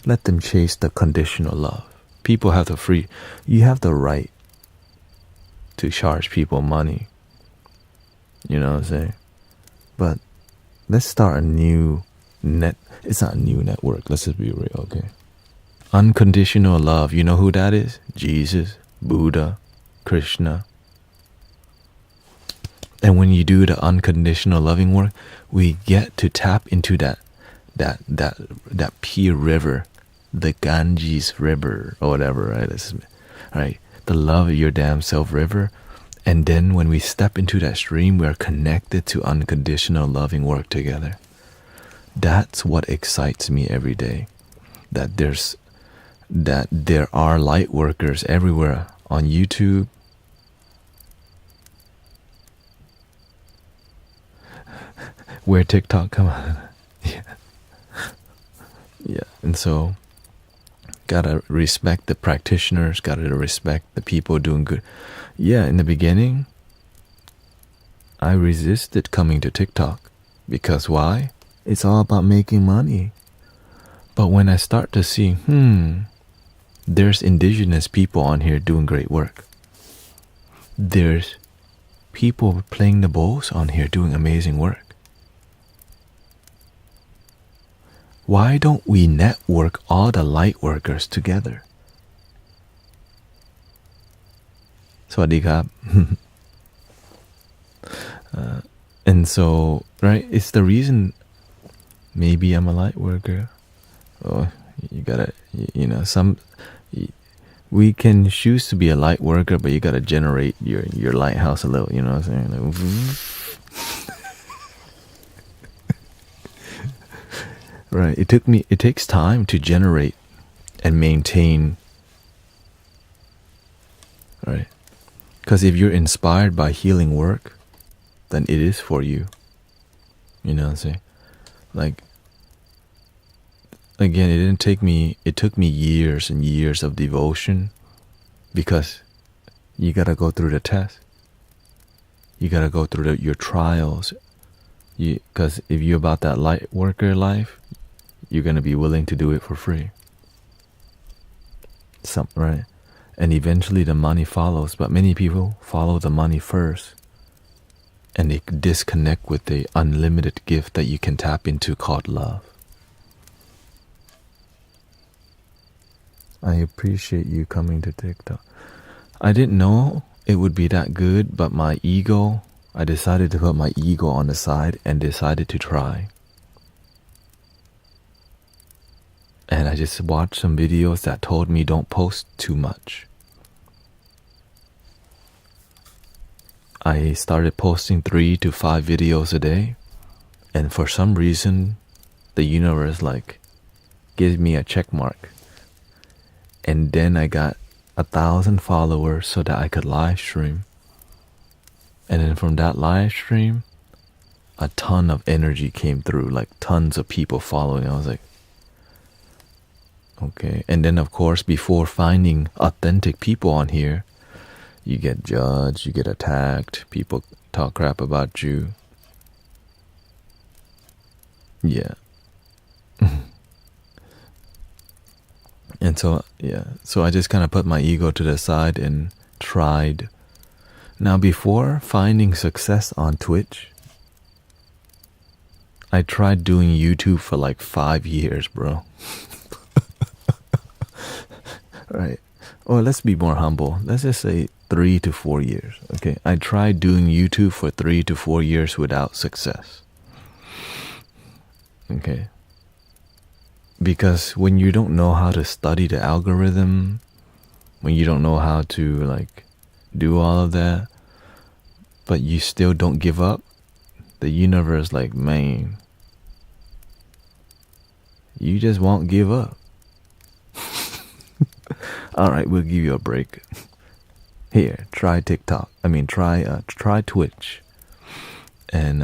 Let them chase the conditional love. People have you have the right to charge people money. You know what I'm saying? But let's start a new it's not a new network, let's just be real, okay? Unconditional love, you know who that is? Jesus, Buddha, Krishna. And when you do the unconditional loving work, we get to tap into that pure river, the Ganges river or whatever, right? Right, the love of your damn self river. And then when we step into that stream, we are connected to unconditional loving work together. That's what excites me every day. That there are light workers everywhere on YouTube. Where TikTok, come on. Yeah. And so gotta respect the practitioners, gotta respect the people doing good. Yeah, in the beginning I resisted coming to TikTok. Because why? It's all about making money. But when I start to see, there's indigenous people on here doing great work. There's people playing the bowls on here doing amazing work. Why don't we network all the light workers together? Sawadee krab. And so, right, it's the reason maybe I'm a light worker. Oh, you gotta, we can choose to be a light worker, but you gotta generate your lighthouse a little, you know what I'm saying? Like, right, it takes time to generate and maintain, right? Because if you're inspired by healing work, then it is for you. You know what I'm saying? Like, again, it took me years and years of devotion, because you gotta go through the test. You gotta go through your trials. Because if you're about that light worker life, you're gonna be willing to do it for free. Right? And eventually the money follows, but many people follow the money first, and they disconnect with the unlimited gift that you can tap into called love. I appreciate you coming to TikTok. I didn't know it would be that good, but I decided to put my ego on the side and decided to try. And I just watched some videos that told me don't post too much. I started posting 3 to 5 videos a day, And for some reason, the universe like gives me a check mark. And then I got 1,000 followers so that I could live stream. And then from that live stream, a ton of energy came through, like tons of people following. I was like, okay. And then of course, before finding authentic people on here, you get judged, you get attacked, people talk crap about you. Yeah. And so, yeah, so I just kind of put my ego to the side and tried. Now, before finding success on Twitch, I tried doing YouTube for like 5 years, bro. Right. Or let's be more humble. Let's just say 3 to 4 years. Okay. I tried doing YouTube for 3 to 4 years without success. Okay. Because when you don't know how to study the algorithm, when you don't know how to like do all of that, but you still don't give up, the universe like, man, you just won't give up. All right, we'll give you a break. Here, try TikTok. I mean, try Twitch. And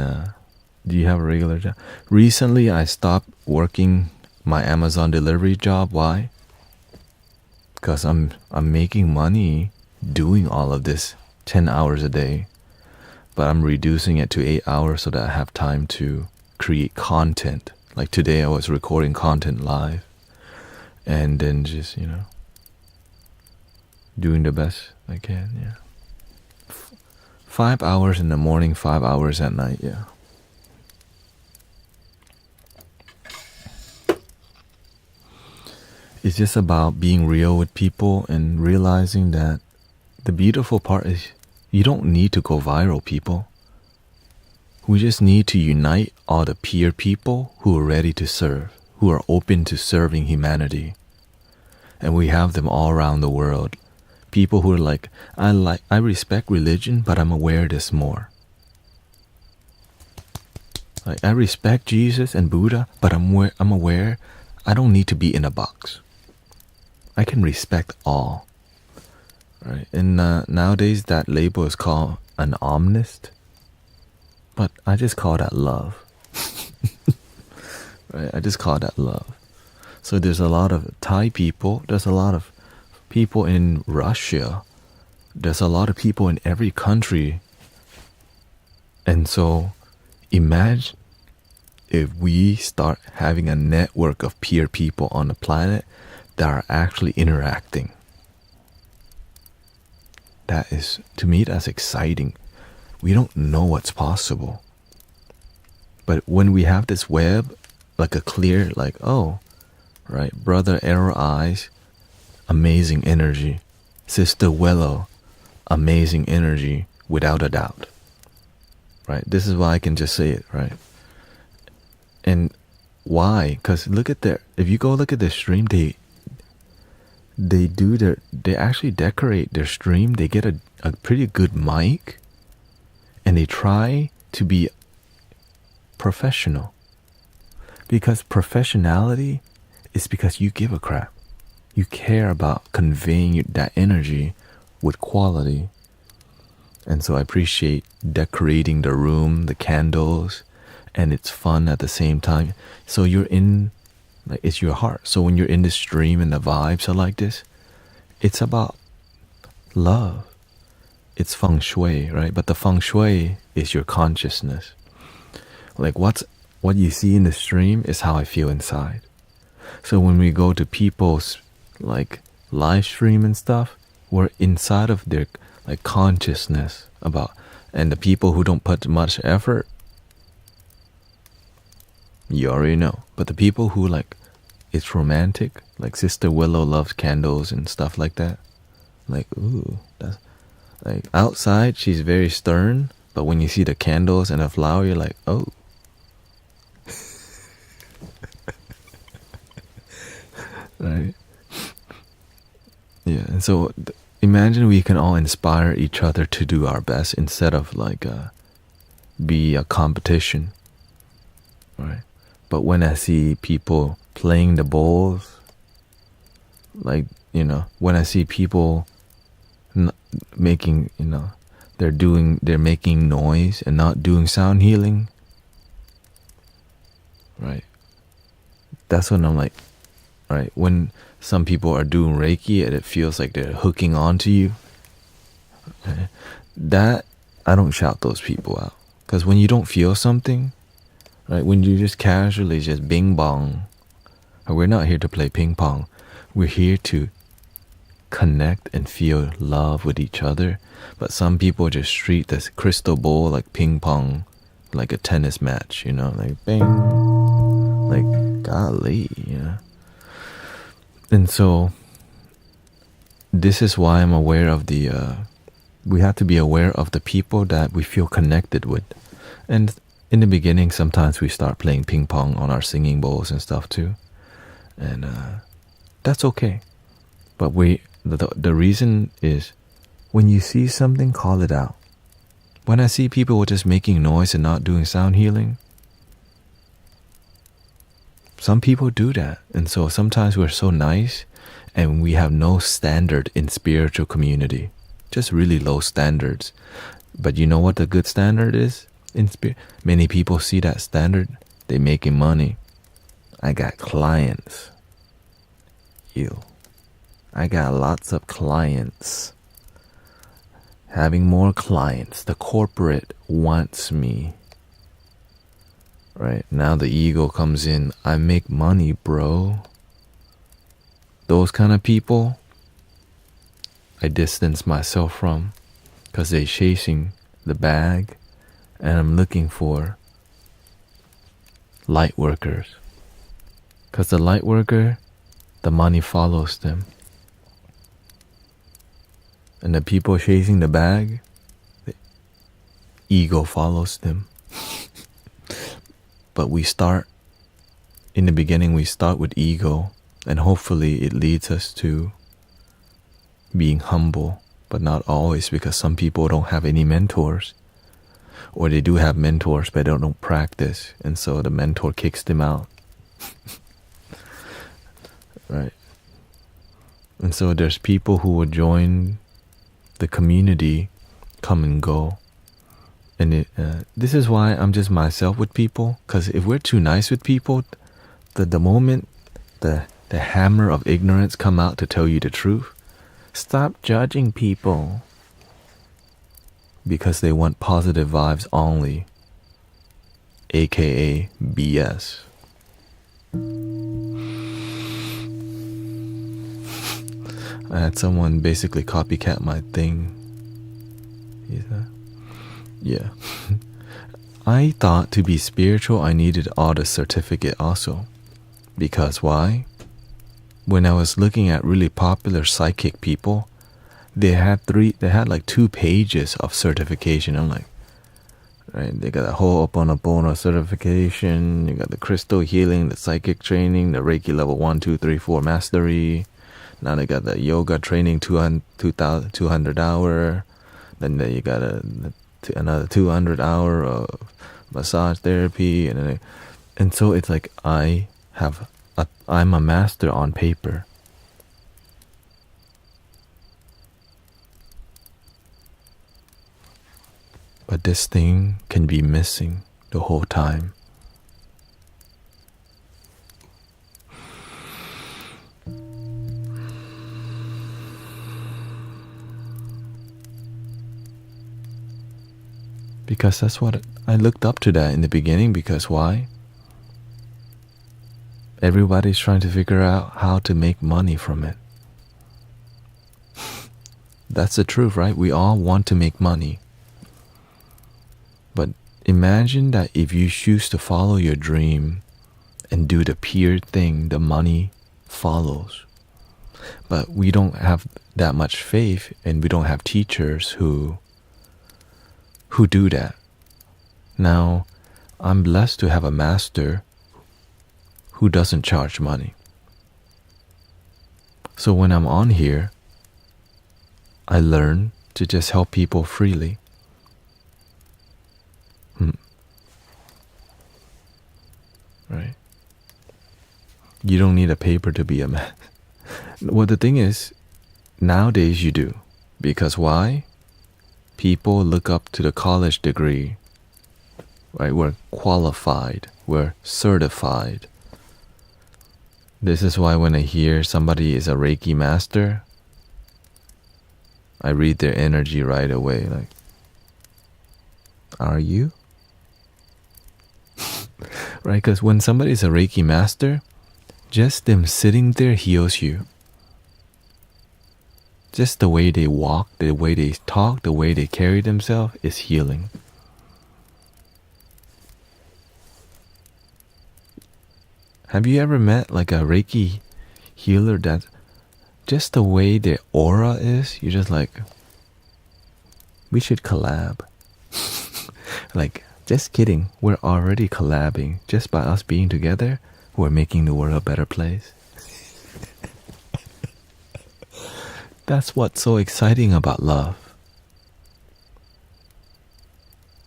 do you have a regular job? Recently, I stopped working my Amazon delivery job. Why? Because I'm making money doing all of this 10 hours a day, but I'm reducing it to 8 hours so that I have time to create content. Like today I was recording content live, and then just, doing the best I can. Yeah. 5 hours in the morning, 5 hours at night. Yeah. It's just about being real with people and realizing that the beautiful part is you don't need to go viral, people. We just need to unite all the peer people who are ready to serve, who are open to serving humanity. And we have them all around the world. People who are like, I respect religion, but I'm aware there's more. Like, I respect Jesus and Buddha, but I'm aware I don't need to be in a box. I can respect all. Right? And nowadays that label is called an omnist, but I just call that love. Right? I just call that love. So there's a lot of Thai people, there's a lot of people in Russia, there's a lot of people in every country. And so imagine if we start having a network of peer people on the planet that are actually interacting. That is, to me, that's exciting. We don't know what's possible. But when we have this web, like a clear, like, oh, right, Brother Arrow Eyes, amazing energy. Sister Willow, amazing energy, without a doubt. Right? This is why I can just say it, right? And why? Because look at if you go look at the stream, they actually decorate their stream. They get a pretty good mic, and they try to be professional. Because professionality is because you give a crap. You care about conveying that energy with quality. And so I appreciate decorating the room, the candles, and it's fun at the same time. So you're in, like, it's your heart. So when you're in the stream and the vibes are like this, it's about love. It's feng shui, right? But the feng shui is your consciousness. Like what you see in the stream is how I feel inside. So when we go to people's like live stream and stuff, we're inside of their like consciousness about, and the people who don't put much effort, you already know. But the people who like, it's romantic, like Sister Willow loves candles and stuff like that. Like, ooh, that's like outside she's very stern, but when you see the candles and the flower, you're like, oh. Right? Yeah, and so imagine we can all inspire each other to do our best instead of like be a competition. right? But when I see people playing the bowls, like, when I see people making, they're making noise and not doing sound healing, right? That's when I'm like, right, when some people are doing Reiki and it feels like they're hooking onto you, right? That, I don't shout those people out. Because when you don't feel something, right, when you just casually just bing bong, we're not here to play ping pong. We're here to connect and feel love with each other. But some people just treat this crystal bowl like ping pong, like a tennis match, like bang, like golly, And so this is why I'm aware of we have to be aware of the people that we feel connected with. And in the beginning, sometimes we start playing ping pong on our singing bowls and stuff too. And that's okay. But the reason is, when you see something, call it out. When I see people just making noise and not doing sound healing, some people do that. And so sometimes we're so nice and we have no standard in spiritual community. Just really low standards. But you know what the good standard is? Many people see that standard, they making money. I got clients. I got lots of clients. Having more clients. The corporate wants me. Right? Now the ego comes in. I make money, bro. Those kind of people, I distance myself from, because they're chasing the bag, and I'm looking for light workers. Because the light worker, the money follows them. And the people chasing the bag, the ego follows them. But in the beginning, we start with ego, and hopefully it leads us to being humble, but not always, because some people don't have any mentors. Or they do have mentors, but they don't practice, and so the mentor kicks them out. Right? And so there's people who will join the community, come and go. And this is why I'm just myself with people, because if we're too nice with people, the moment the hammer of ignorance come out to tell you the truth, stop judging people, because they want positive vibes only, aka BS. I had someone basically copycat my thing. Yeah. I thought to be spiritual I needed audit certificate also. Because why? When I was looking at really popular psychic people, they had like 2 pages of certification. I'm like, right, they got a whole Ho'oponopono certification, you got the crystal healing, the psychic training, the Reiki level 1, 2, 3, 4 mastery. Now they got the yoga training 200 hour. Then you got another 200 hour of massage therapy, and so it's like I'm a master on paper. But this thing can be missing the whole time. Because that's what I looked up to that in the beginning. Because why? Everybody's trying to figure out how to make money from it. That's the truth, right? We all want to make money. But imagine that if you choose to follow your dream and do the pure thing, the money follows. But we don't have that much faith, and we don't have teachers who do that. Now, I'm blessed to have a master who doesn't charge money. So when I'm on here, I learn to just help people freely. right? You don't need a paper to be a man. Well, the thing is, nowadays you do. Because why? People look up to the college degree, right? We're qualified, we're certified. This is why when I hear somebody is a Reiki master, I read their energy right away. Like, are you? Right? Because when somebody is a Reiki master, just them sitting there heals you. Just the way they walk, the way they talk, the way they carry themselves is healing. Have you ever met like a Reiki healer that just the way their aura is, you're just like, we should collab. Like, just kidding, we're already collabing. Just by us being together, we're making the world a better place. That's what's so exciting about love.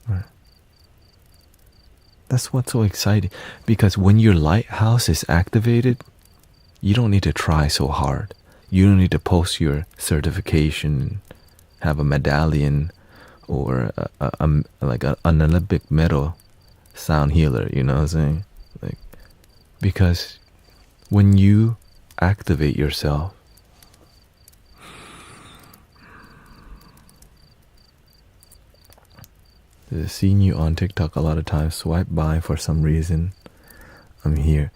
Right. That's what's so exciting. Because when your lighthouse is activated, you don't need to try so hard. You don't need to post your certification, have a medallion, or like an Olympic medal sound healer, you know what I'm saying? Like, because when you activate yourself, I've seen you on TikTok a lot of times, swipe by for some reason. I'm here.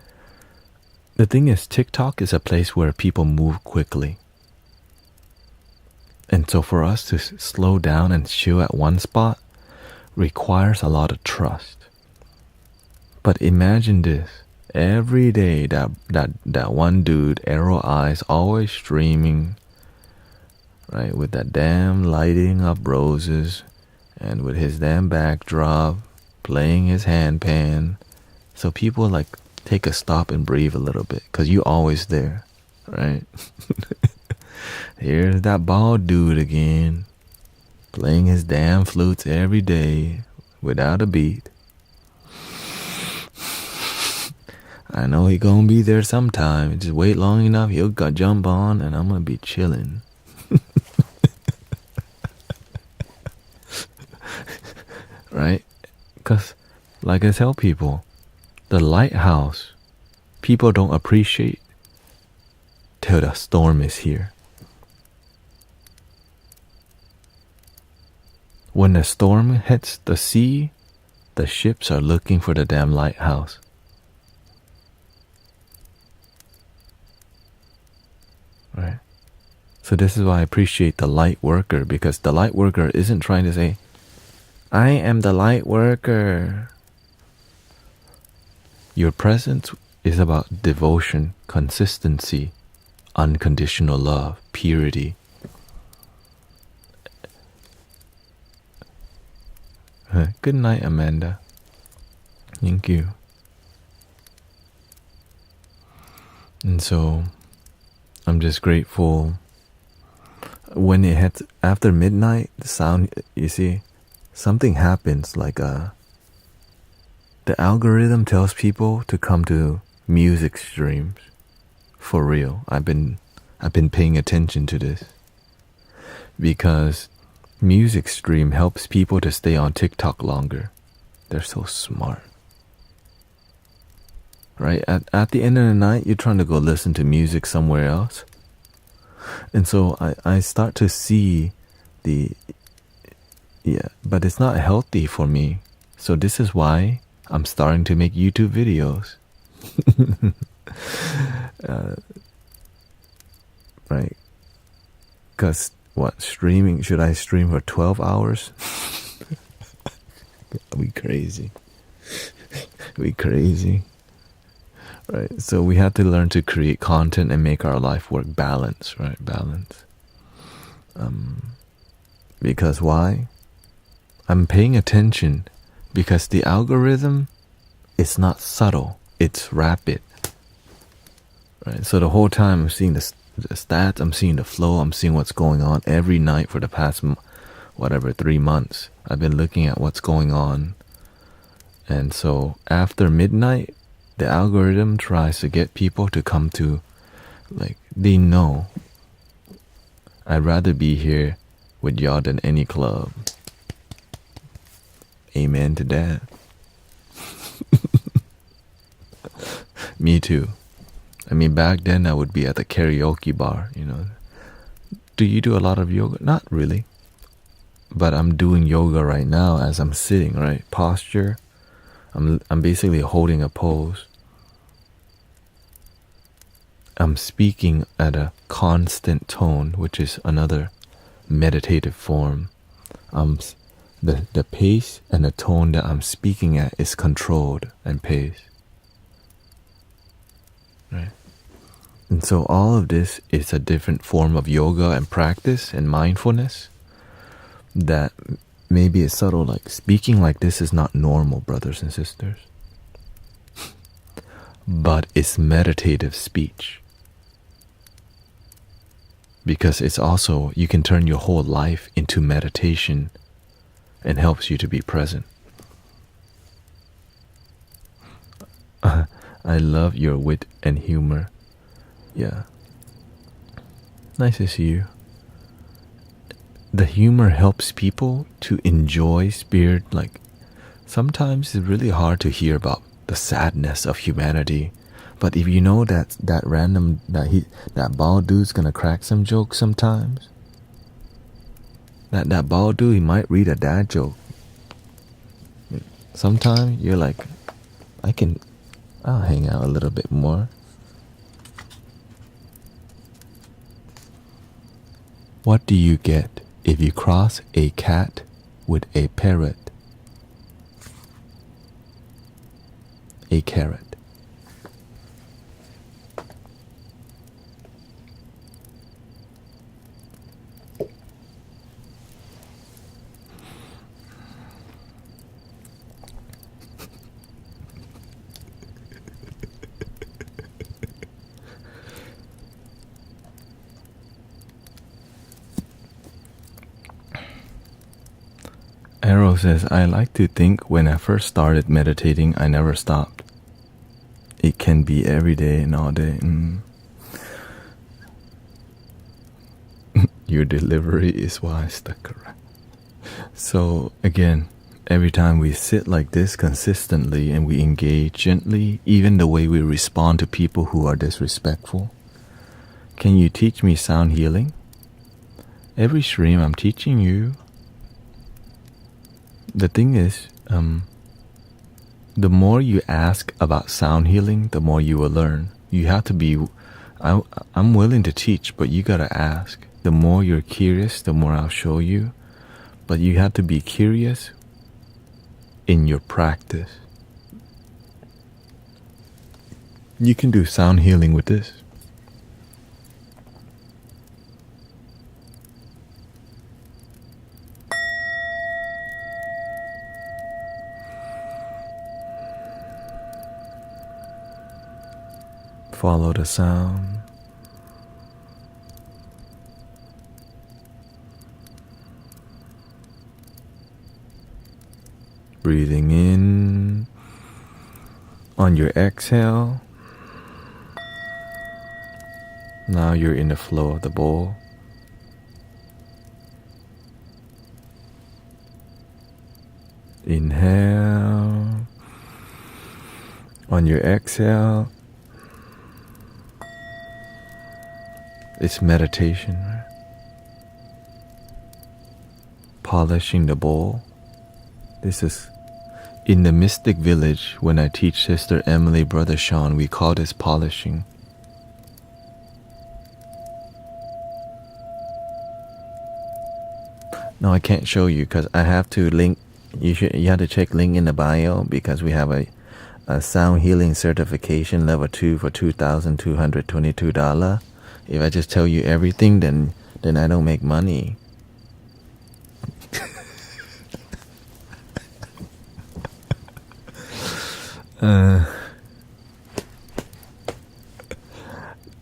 The thing is, TikTok is a place where people move quickly. And so for us to slow down and chill at one spot requires a lot of trust. But imagine this. Every day that one dude, arrow eyes, always streaming, right, with that damn lighting up roses, and with his damn backdrop, playing his handpan. So people like take a stop and breathe a little bit, because you always there, right? Here's that bald dude again, playing his damn flutes every day without a beat. I know he gonna be there sometime. Just wait long enough, he'll jump on, and I'm gonna be chilling. Right? Because, like I tell people, the lighthouse, people don't appreciate till the storm is here. When the storm hits the sea, the ships are looking for the damn lighthouse. Right? So this is why I appreciate the light worker, because the light worker isn't trying to say, I am the light worker. Your presence is about devotion, consistency, unconditional love, purity. Good night, Amanda. Thank you. And so, I'm just grateful. When it hits after midnight, the sound, you see, something happens, like the algorithm tells people to come to music streams. For real. I've been paying attention to this. Because music stream helps people to stay on TikTok longer. They're so smart. Right? At the end of the night, you're trying to go listen to music somewhere else. And so I start to see but it's not healthy for me. So this is why I'm starting to make YouTube videos. Right? Because what, streaming? Should I stream for 12 hours? We crazy. We crazy. Right? So we have to learn to create content and make our life work. Balance, right? Balance. Because why? I'm paying attention because the algorithm is not subtle, it's rapid. Right? So the whole time I'm seeing the stats, I'm seeing the flow, I'm seeing what's going on every night for the past 3 months. I've been looking at what's going on. And so after midnight, The algorithm tries to get people to come to, like, they know I'd rather be here with y'all than any club. Amen to that. Me too. I mean, back then I would be at the karaoke bar, you know. Do you do a lot of yoga? Not really. But I'm doing yoga right now as I'm sitting, right? Posture. I'm basically holding a pose. I'm speaking at a constant tone, which is another meditative form. The pace and the tone that I'm speaking at is controlled and paced. Right? And so all of this is a different form of yoga and practice and mindfulness that maybe is subtle. Like, speaking like this is not normal, brothers and sisters. But it's meditative speech. Because it's also, you can turn your whole life into meditation and helps you to be present. I love your wit and humor. Yeah. Nice to see you. The humor helps people to enjoy spirit. Like, sometimes it's really hard to hear about the sadness of humanity. But if you know that bald dude's gonna crack some jokes sometimes, that bald dude, he might read a dad joke. Sometimes you're like, I'll hang out a little bit more. What do you get if you cross a cat with a parrot? A carrot. Arrow says, I like to think when I first started meditating, I never stopped. It can be every day and all day. Your delivery is why I stuck around. So again, every time we sit like this consistently and we engage gently, even the way we respond to people who are disrespectful. Can you teach me sound healing? Every stream I'm teaching you. The thing is, the more you ask about sound healing, the more you will learn. You have to be, I'm willing to teach, but you gotta ask. The more you're curious, the more I'll show you. But you have to be curious in your practice. You can do sound healing with this. Follow the sound. Breathing in. On your exhale, now you're in the flow of the bowl. Inhale. On your exhale, it's meditation, right? Polishing the bowl. This is in the mystic village. When I teach Sister Emily, Brother Sean, we call this polishing. No, I can't show you because I have to link. You have to check link in the bio because we have a sound healing certification level 2 for $2,222. If I just tell you everything, then I don't make money.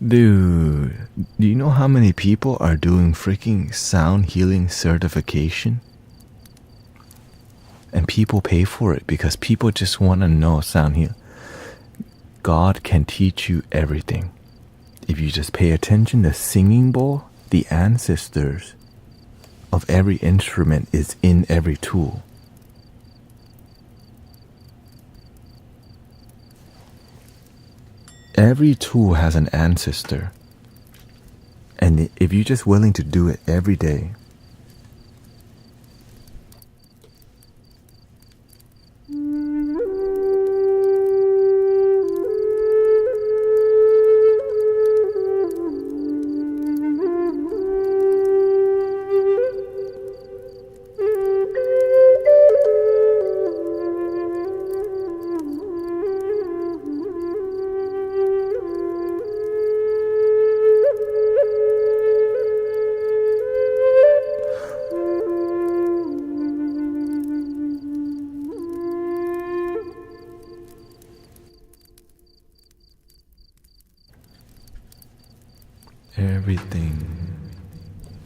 Dude, do you know how many people are doing freaking sound healing certification? And people pay for it because people just want to know sound healing. God can teach you everything. If you just pay attention, the singing bowl, the ancestors of every instrument is in every tool. Every tool has an ancestor. And if you're just willing to do it every day,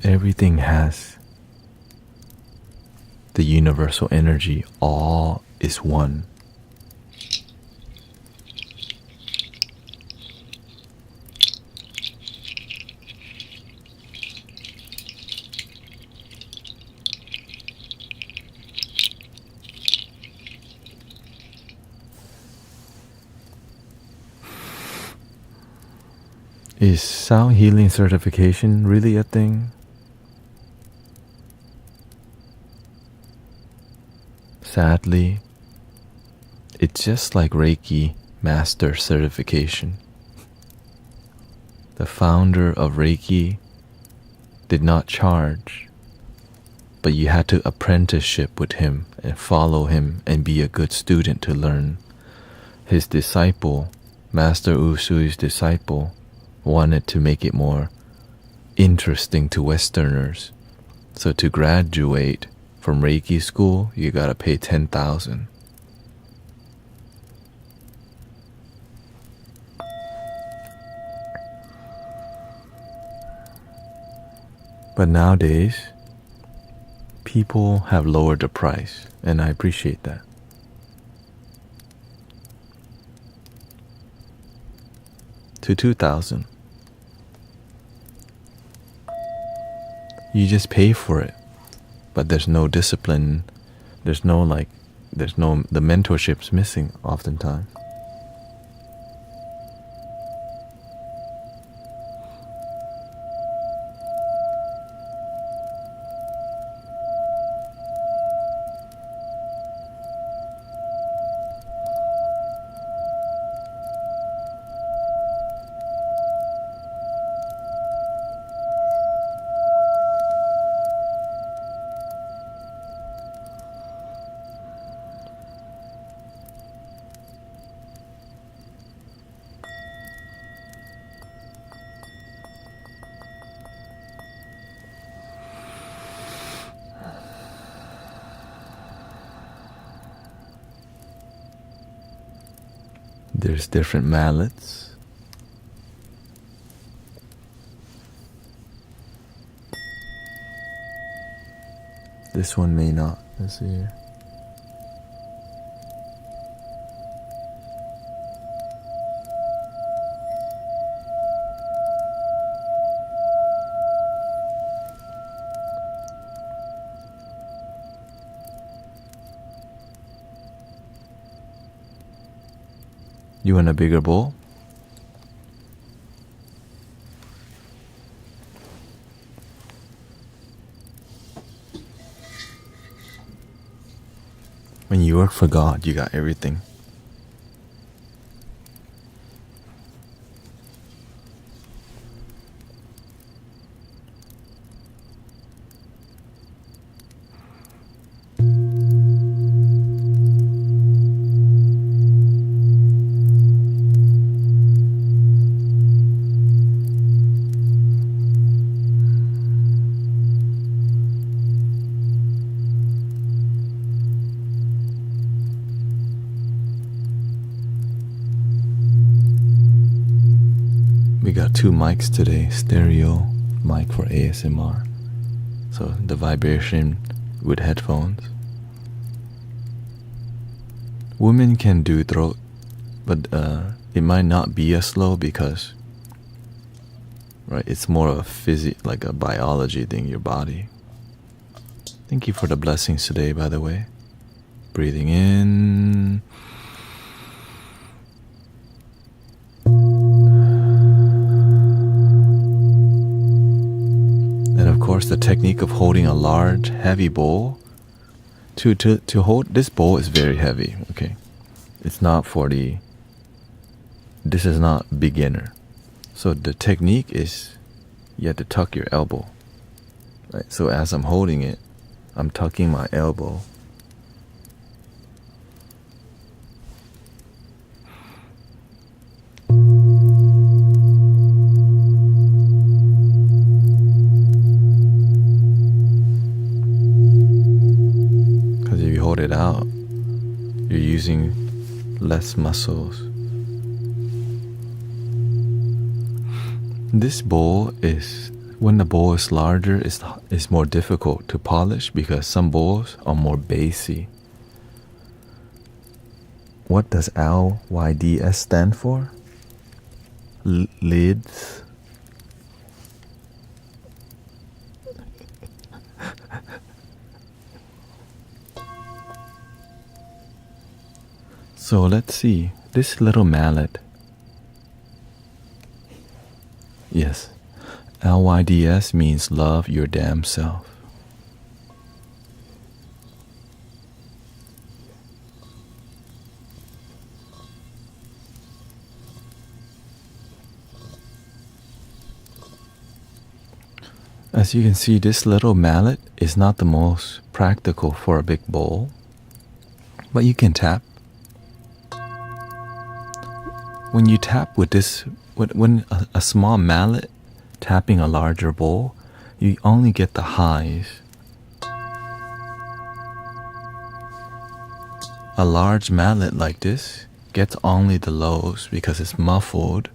everything has the universal energy. All is one. Is sound healing certification really a thing? Sadly, it's just like Reiki Master certification. The founder of Reiki did not charge, but you had to apprenticeship with him and follow him and be a good student to learn. His disciple, Master Usui's disciple, wanted to make it more interesting to Westerners. So to graduate from Reiki school, you gotta pay $10,000. But nowadays, people have lowered the price, and I appreciate that. To $2,000. You just pay for it, but there's no discipline. The mentorship's missing oftentimes. There's different mallets. This one may not. Let's see here. You want a bigger bowl? When you work for God, you got everything. We got 2 mics today, stereo mic for ASMR. So the vibration with headphones. Women can do throat, but it might not be as slow because, right, it's more of a like a biology thing, your body. Thank you for the blessings today, by the way. Breathing in. And of course, the technique of holding a large, heavy bowl. To hold this bowl is very heavy, okay? It's not for this is not beginner. So the technique is you have to tuck your elbow. Right? So as I'm holding it, I'm tucking my elbow. Because if you hold it out, you're using less muscles. This bowl is, when the bowl is larger, it's more difficult to polish because some bowls are more bassy. What does LYDS stand for? Lids. So let's see, this little mallet. Yes, LYDS means love your damn self. As you can see, this little mallet is not the most practical for a big bowl, but you can tap. When you tap with this, when a small mallet tapping a larger bowl, you only get the highs. A large mallet like this gets only the lows because it's muffled,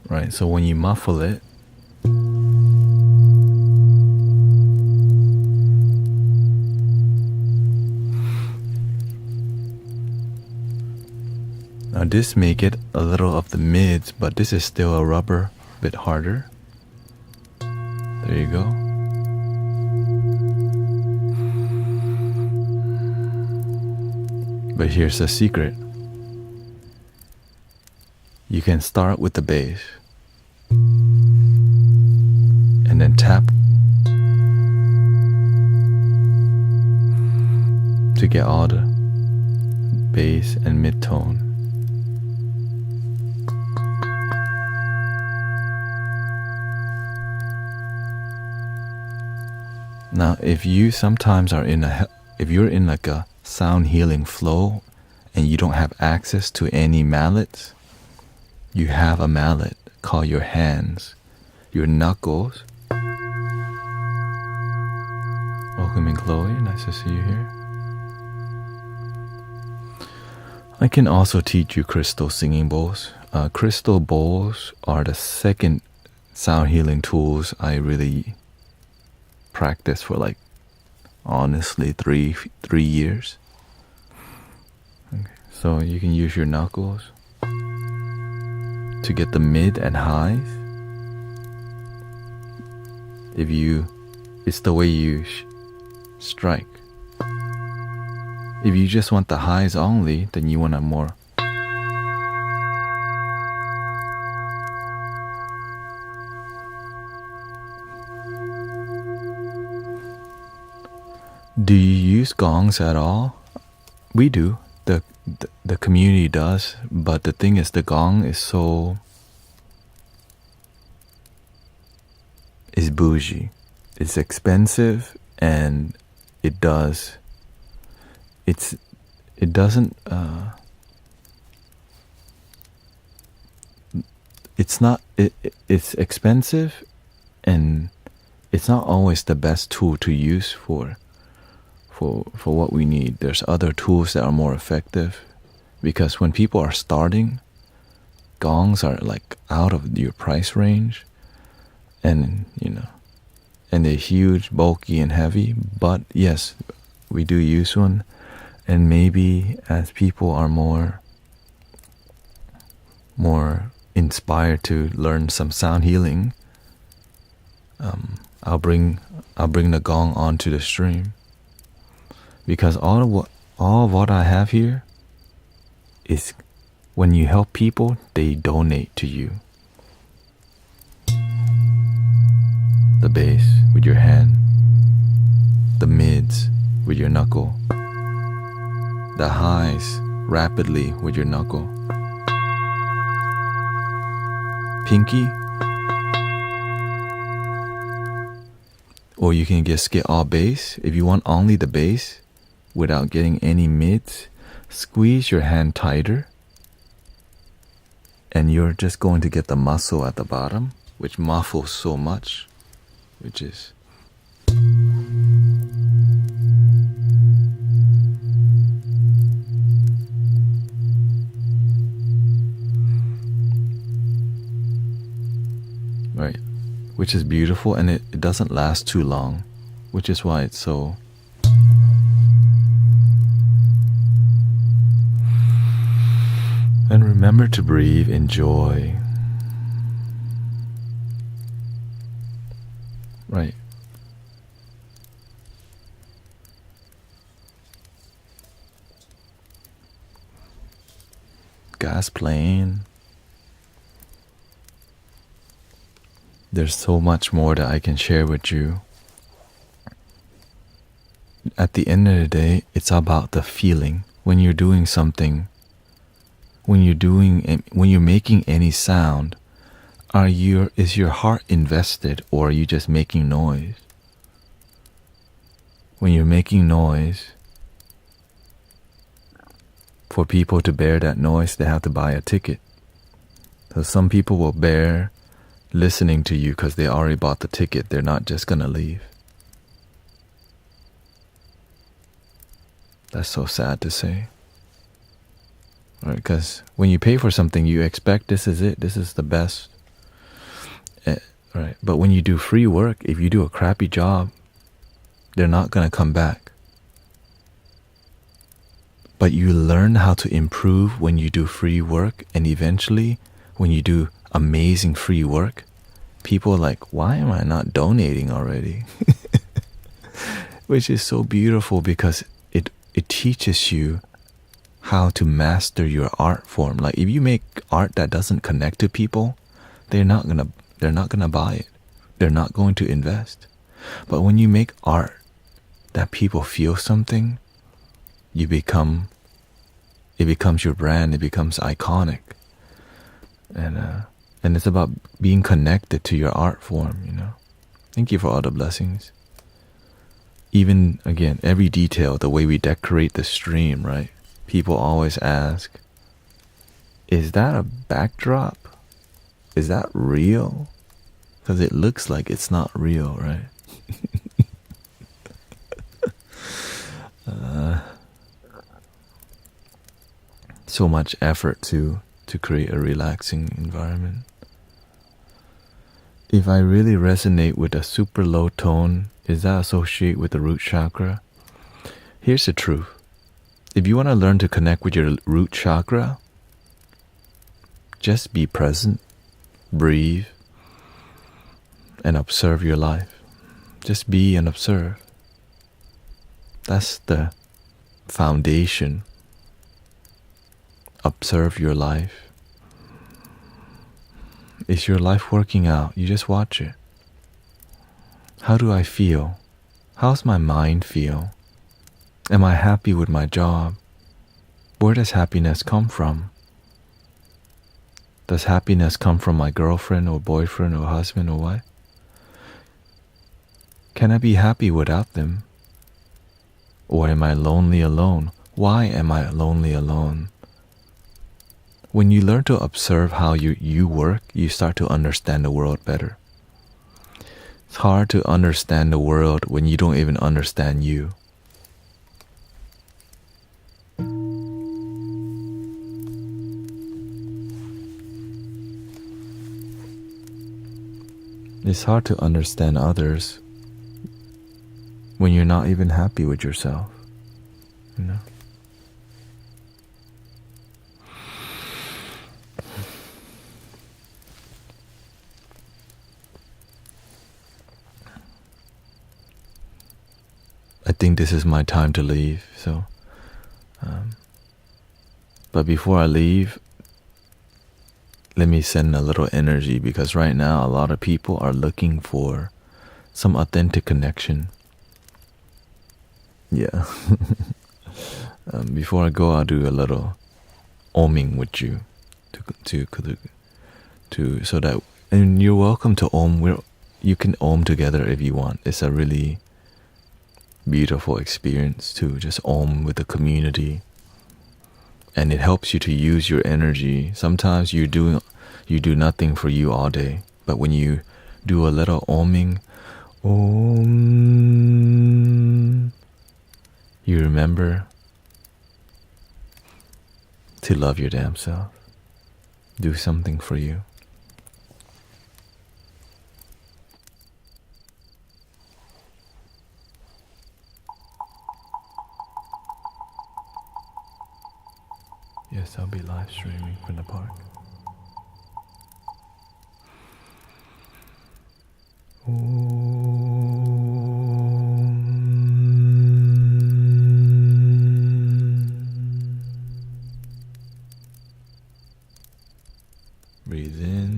right? So when you muffle it, now this may get a little of the mids, but this is still a rubber, bit harder. There you go. But here's the secret. You can start with the bass and then tap to get all the bass and mid-tone. Now, if you sometimes are if you're in like a sound healing flow and you don't have access to any mallets, you have a mallet called your hands, your knuckles. Welcome in, Chloe. Nice to see you here. I can also teach you crystal singing bowls. Crystal bowls are the second sound healing tools I really practice for, like, honestly 3 years. Okay. So you can use your knuckles to get the mid and highs. It's the way you strike. If you just want the highs only, then you want a more. Do you use gongs at all? We do. The community does, but the thing is, the gong is bougie. It's expensive, and it doesn't. It's expensive, and it's not always the best tool to use for what we need. There's other tools that are more effective, because when people are starting, gongs are like out of your price range, and and they're huge, bulky, and heavy. But yes, we do use one, and maybe as people are more more inspired to learn some sound healing, I'll bring the gong onto the stream, because all of what I have here is when you help people, they donate to you. The bass with your hand, the mids with your knuckle, the highs rapidly with your knuckle, pinky, or you can just get all bass. If you want only the bass without getting any mids, squeeze your hand tighter, and you're just going to get the muscle at the bottom, which muffles so much, which is right, which is beautiful, and it doesn't last too long, which is why it's so. And remember to breathe, enjoy. Right. Gas plane. There's so much more that I can share with you. At the end of the day, it's about the feeling. When you're doing something, when you're making any sound, is your heart invested, or are you just making noise? When you're making noise, for people to bear that noise, they have to buy a ticket. So some people will bear listening to you because they already bought the ticket. They're not just gonna leave. That's so sad to say. Right? Because when you pay for something, you expect this is it, this is the best. Right? But when you do free work, if you do a crappy job, they're not gonna come back. But you learn how to improve when you do free work, and eventually, when you do amazing free work, people are like, why am I not donating already? Which is so beautiful, because it teaches you how to master your art form. Like if you make art that doesn't connect to people, they're not gonna buy it. They're not going to invest. But when you make art that people feel something, it becomes your brand. It becomes iconic. And it's about being connected to your art form, you know. Thank you for all the blessings. Even, again, every detail, the way we decorate the stream, right? People always ask, is that a backdrop? Is that real? Because it looks like it's not real, right? So much effort to create a relaxing environment. If I really resonate with a super low tone, is that associated with the root chakra? Here's the truth. If you want to learn to connect with your root chakra, just be present, breathe, and observe your life. Just be and observe. That's the foundation. Observe your life. Is your life working out? You just watch it. How do I feel? How's my mind feel? Am I happy with my job? Where does happiness come from? Does happiness come from my girlfriend or boyfriend or husband or wife? Can I be happy without them? Or am I lonely alone? Why am I lonely alone? When you learn to observe how you work, you start to understand the world better. It's hard to understand the world when you don't even understand you. It's hard to understand others when you're not even happy with yourself, you know? think this is my time to leave. So, but before I leave, let me send a little energy, because right now a lot of people are looking for some authentic connection. Yeah. Before I go, I'll do a little oming with you, to so that, and you're welcome to om. You can om together if you want. It's a really beautiful experience to just om with the community, and it helps you to use your energy. Sometimes you do nothing for you all day, but when you do a little oming, om, you remember to love your damn self. Do something for you. Yes, I'll be live streaming from the park. Breathe in.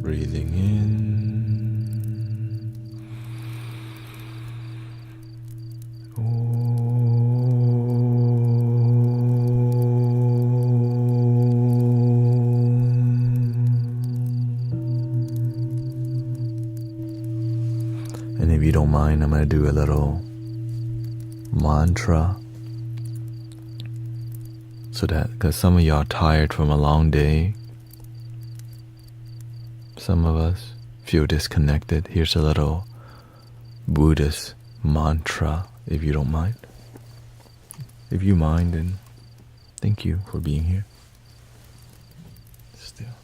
Breathing in. And if you don't mind, I'm going to do a little mantra, so that, because some of y'all are tired from a long day, some of us feel disconnected. Here's a little Buddhist mantra, if you don't mind. If you mind, then thank you for being here. Still.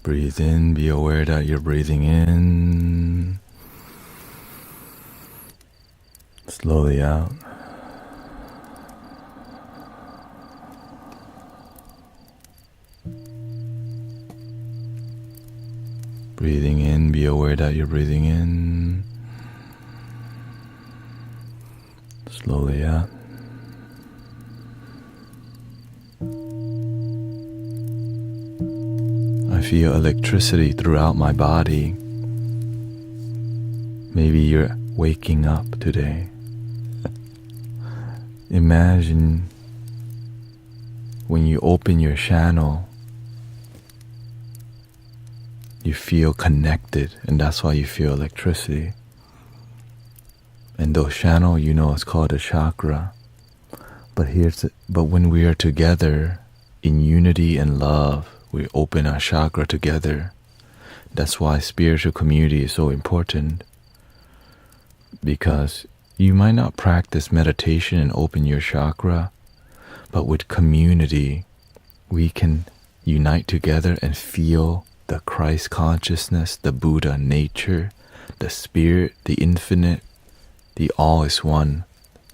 Breathe in, be aware that you're breathing in. Slowly out. Breathing in, be aware that you're breathing in. Slowly out. I feel electricity throughout my body. Maybe you're waking up today. Imagine when you open your channel, you feel connected, and that's why you feel electricity. And those channel, you know, it's called a chakra. But when we are together in unity and love, we open our chakra together. That's why spiritual community is so important. Because you might not practice meditation and open your chakra, but with community, we can unite together and feel the Christ consciousness, the Buddha nature, the spirit, the infinite, the all is one,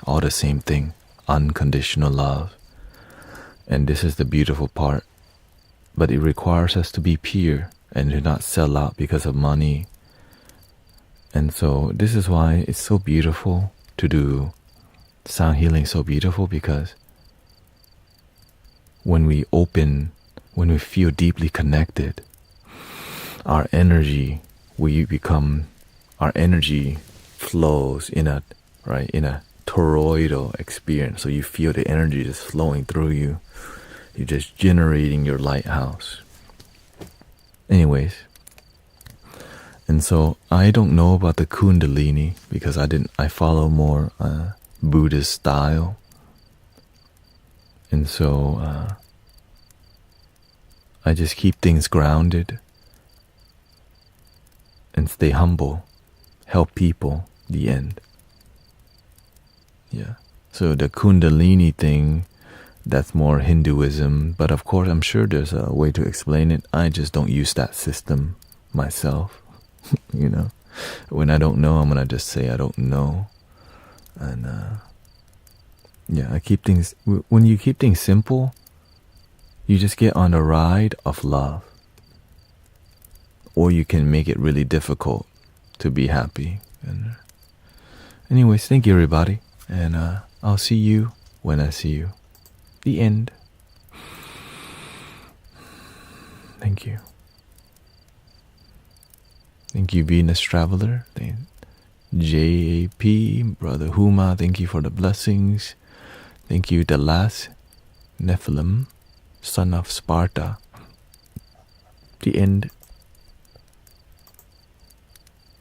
all the same thing, unconditional love. And this is the beautiful part. But it requires us to be pure and to not sell out because of money. And so this is why it's so beautiful to do sound healing, so beautiful, because when we open, when we feel deeply connected, our energy flows in a toroidal experience. So you feel the energy just flowing through you. You're just generating your lighthouse. Anyways, and so I don't know about the Kundalini because I follow more Buddhist style. And so I just keep things grounded and stay humble, help people, the end. Yeah. So the Kundalini thing, that's more Hinduism, but of course I'm sure there's a way to explain it. I just don't use that system myself. You know, when I don't know, I'm gonna just say I don't know. And yeah, I keep things, when you keep things simple, you just get on the ride of love. Or you can make it really difficult to be happy. And anyways, thank you everybody, and I'll see you when I see you. The end. Thank you. Thank you, Venus Traveler. JAP, Brother Huma, thank you for the blessings. Thank you, the last Nephilim, son of Sparta. The end.